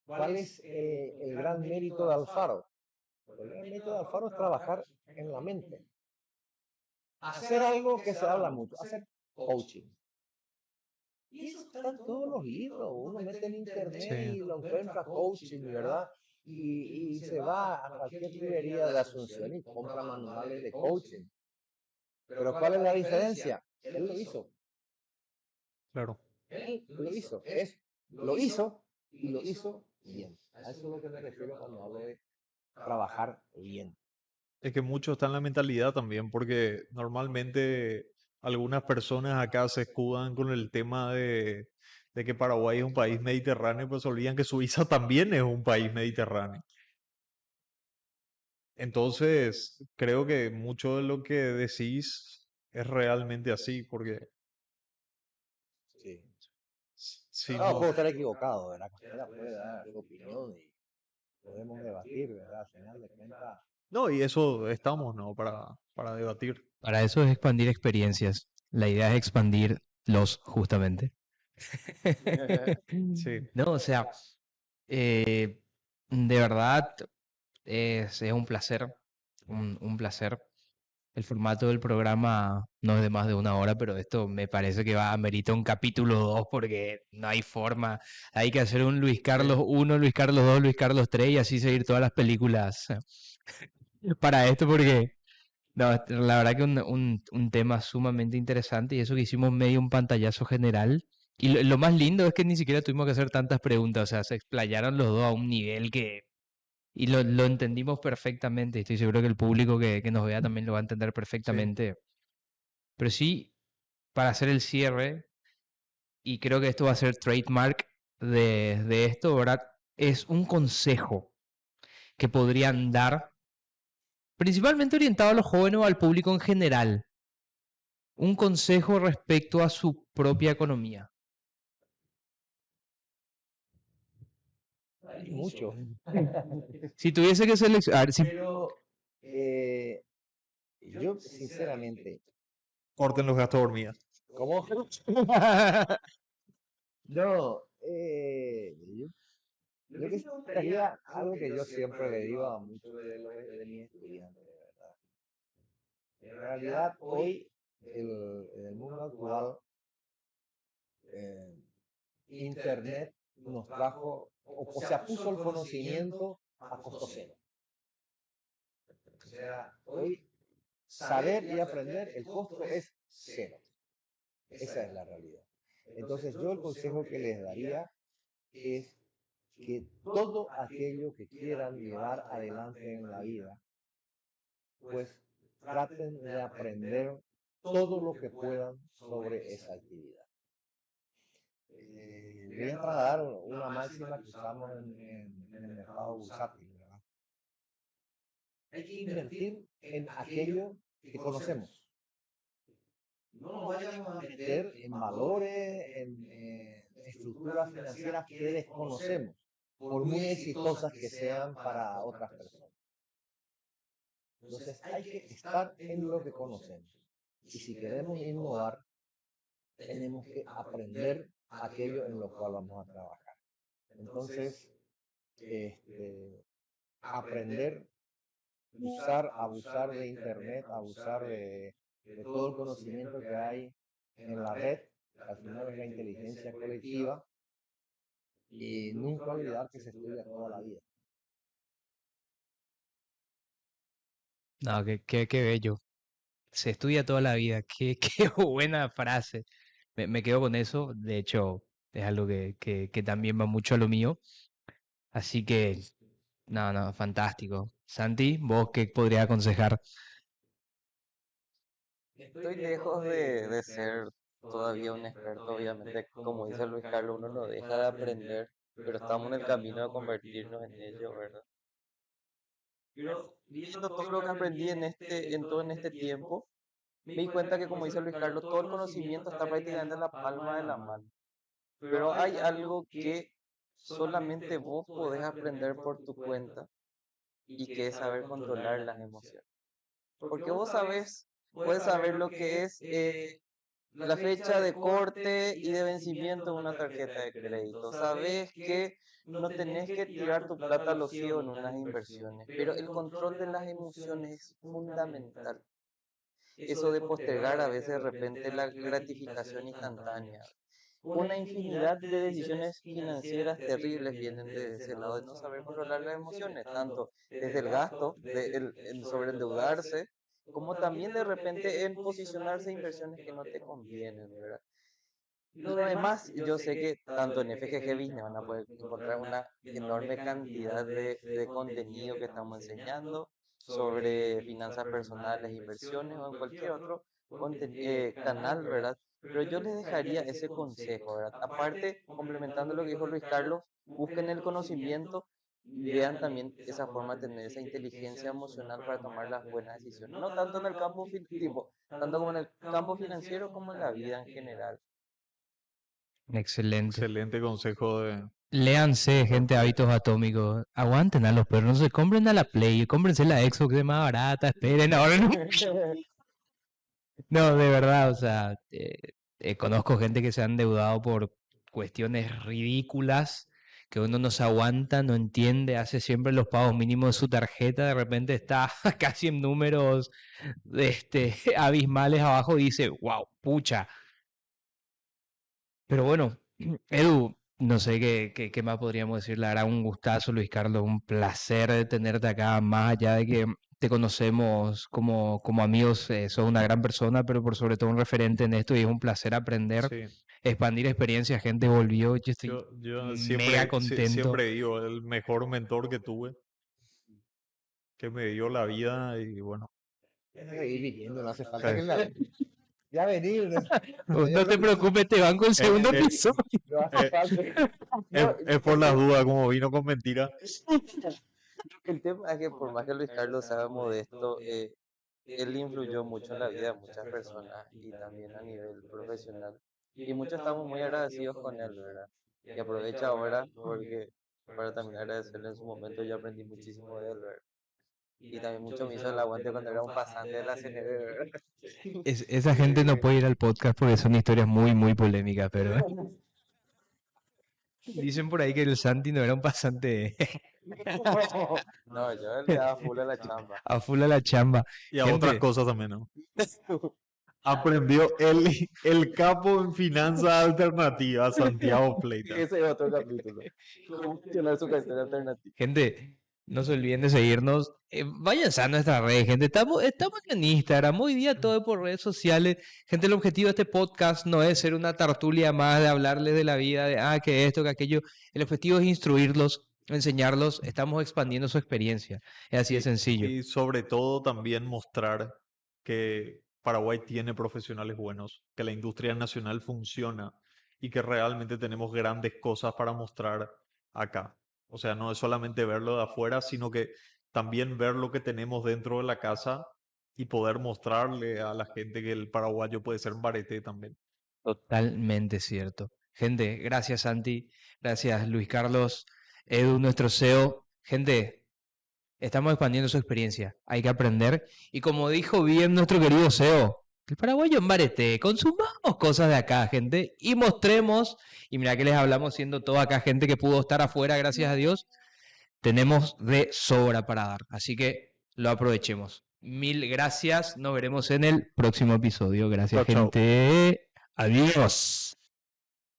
¿Cuál es el gran mérito de Alfaro? El gran mérito de Alfaro es trabajar en la mente. hacer algo que se habla mucho, hacer coaching. Y eso está en todos los libros. Uno mete en internet Sí, y lo encuentra coaching, ¿verdad? Y se va a cualquier librería de Asunción y compra manuales de coaching. Pero ¿cuál es la diferencia? Él lo hizo. claro. Él lo hizo. Lo hizo y lo hizo bien. A eso es lo que me refiero cuando hablo de trabajar bien. Es que mucho está en la mentalidad también, porque normalmente algunas personas acá se escudan con el tema de que Paraguay es un país mediterráneo, pues se olvidan que Suiza también es un país mediterráneo. Entonces, creo que mucho de lo que decís es realmente así, porque Sí. si No, no, puedo estar equivocado, ¿verdad? Cualquiera puede dar su opinión y podemos debatir, ¿verdad? Al final de cuentas. no, y eso estamos, ¿no? Para debatir. Para eso es expandir experiencias. La idea es expandirlos justamente. Sí, No, o sea, eh, de verdad es un placer, un placer. El formato del programa no es de más de una hora, pero esto me parece que va a amerita un capítulo 2 porque no hay forma. Hay que hacer un Luis Carlos sí, 1, Luis Carlos 2, Luis Carlos 3 y así seguir todas las películas para esto porque no, la verdad que un tema sumamente interesante y eso que hicimos medio un pantallazo general. Y lo más lindo es que ni siquiera tuvimos que hacer tantas preguntas, o sea, se explayaron los dos a un nivel que... Y lo entendimos perfectamente, estoy seguro que el público que nos vea también lo va a entender sí. perfectamente. Pero sí, para hacer el cierre, y creo que esto va a ser trademark de esto, ¿verdad? Es un consejo que podrían dar, principalmente orientado a los jóvenes o al público en general, un consejo respecto a su propia economía. Hay mucho. Si tuviese que seleccionar, si... Pero eh, yo, sinceramente, Corten los gastos de hormigas. ¿cómo? No, yo quisiera algo que yo siempre le digo a muchos de mis estudiantes, ¿verdad? En realidad, hoy, en el mundo actual, eh, Internet nos trajo, o sea, puso el conocimiento a costo cero. O sea, hoy saber y aprender, el costo es cero. Esa es la realidad. Entonces, yo el consejo que les daría es que todo aquello que quieran llevar adelante en la vida, pues traten de aprender todo lo que puedan sobre esa actividad. Voy a trasladar una máxima que usamos en el mercado bursátil, ¿verdad? Hay que invertir en aquello que conocemos. No nos vayamos a meter en valores, en estructuras financieras que desconocemos, por muy exitosas que sean para otras personas. Entonces hay que estar en lo que conocemos. Y si queremos innovar, tenemos que aprender aquello en lo cual vamos a trabajar. Entonces, aprender, abusar de Internet, abusar de todo el conocimiento que hay en la red, al final es la inteligencia colectiva, y nunca olvidar que se estudia toda la vida. No, qué bello. Se estudia toda la vida. Qué buena frase. Me quedo con eso. De hecho, es algo que también va mucho a lo mío. Así que, no, no, fantástico. Santi, ¿vos qué podrías aconsejar? Estoy lejos de ser todavía un experto, obviamente, como dice Luis Carlos, uno no deja de aprender, pero estamos en el camino de convertirnos en ello, ¿verdad? Pero viendo todo lo que aprendí en este tiempo, me di cuenta que, como dice Luis Carlos, todo el conocimiento está prácticamente en la palma de la mano. Pero hay algo que solamente vos podés aprender por tu cuenta y que es saber controlar las emociones. Porque vos sabés, puedes saber lo que es la fecha de corte y de vencimiento de una tarjeta de crédito. Sabés que no tenés que tirar tu plata al océano en unas inversiones, pero el control de las emociones es fundamental. eso de postergar a veces de repente la gratificación instantánea. Una infinidad de decisiones financieras terribles vienen de ese lado de no saber controlar las emociones, tanto desde el gasto, el sobreendeudarse, como también de repente en posicionarse en inversiones que no te convienen, ¿verdad? Lo demás, yo sé que tanto en FGG Business van a poder encontrar una enorme cantidad de contenido que estamos enseñando sobre finanzas personales, inversiones o en cualquier otro canal, ¿verdad? Pero yo les dejaría ese consejo, ¿verdad? Aparte, complementando lo que dijo Luis Carlos, busquen el conocimiento y vean también esa forma de tener esa inteligencia emocional para tomar las buenas decisiones. No tanto en el campo tanto como en el campo financiero como en la vida en general. Excelente. Excelente consejo de Léanse, gente, Play. Hábitos Atómicos. Aguanten a los perros, no se compren a la Play, cómprense la Xbox de más barata, esperen ahora. No, de verdad, o sea, conozco gente que se ha endeudado por cuestiones ridículas, que uno no se aguanta, no entiende, hace siempre los pagos mínimos de su tarjeta, de repente está casi en números abismales abajo y dice, wow, pucha. Pero bueno, Edu, no sé qué más podríamos decir. La verdad, un gustazo, Luis Carlos, un placer de tenerte acá, más allá de que te conocemos como amigos, sos una gran persona, pero por sobre todo un referente en esto y es un placer aprender, Sí, expandir experiencias, gente volvió, yo estoy yo mega contento. siempre digo, el mejor mentor que tuve, que me dio la vida y bueno, Ir viviendo, no hace falta eh, que me... Ya venir, no, No te preocupes, te banco el eh, segundo eh, episodio. no hace eh, falta. No, es por las dudas, como vino con mentira. El tema es que por más que Luis Carlos sea modesto, él influyó mucho en la vida de muchas personas y también a nivel profesional. Y muchos estamos muy agradecidos con él, ¿verdad? Y aprovecho ahora porque para también agradecerle en su momento, yo aprendí muchísimo de él, ¿verdad? Y también mucho me hizo el aguante cuando era un pasante de la CNB, ¿verdad? Esa gente no puede ir al podcast porque son historias muy, muy polémicas, pero dicen por ahí que el Santi no era un pasante No, yo le daba full a la chamba. a full a la chamba. Y a otras Gente, cosas también, ¿no? Aprendió el capo en finanzas alternativas, Santiago Fleitas. Ese es otro capítulo. Cómo gestionar su cartera alternativa. gente, no se olviden de seguirnos. Váyanse a nuestras redes, gente. Estamos en Instagram. Hoy día todo es por redes sociales. Gente, el objetivo de este podcast no es ser una tertulia más de hablarles de la vida, de que esto, que aquello. El objetivo es instruirlos, enseñarlos. Estamos expandiendo su experiencia. Es así de sencillo. Y sobre todo también mostrar que Paraguay tiene profesionales buenos, que la industria nacional funciona y que realmente tenemos grandes cosas para mostrar acá. O sea, no es solamente verlo de afuera, sino que también ver lo que tenemos dentro de la casa y poder mostrarle a la gente que el paraguayo puede ser barete también. Totalmente cierto. Gente, gracias Santi, gracias Luis Carlos, Edu, nuestro CEO. Gente, estamos expandiendo su experiencia, hay que aprender. Y como dijo bien nuestro querido CEO, el paraguayo en Barete, consumamos cosas de acá, gente, y mostremos, y mira que les hablamos siendo toda acá gente que pudo estar afuera, gracias a Dios, tenemos de sobra para dar. Así que lo aprovechemos. Mil gracias, nos veremos en el próximo episodio. Gracias, Chao, chao. gente. Adiós.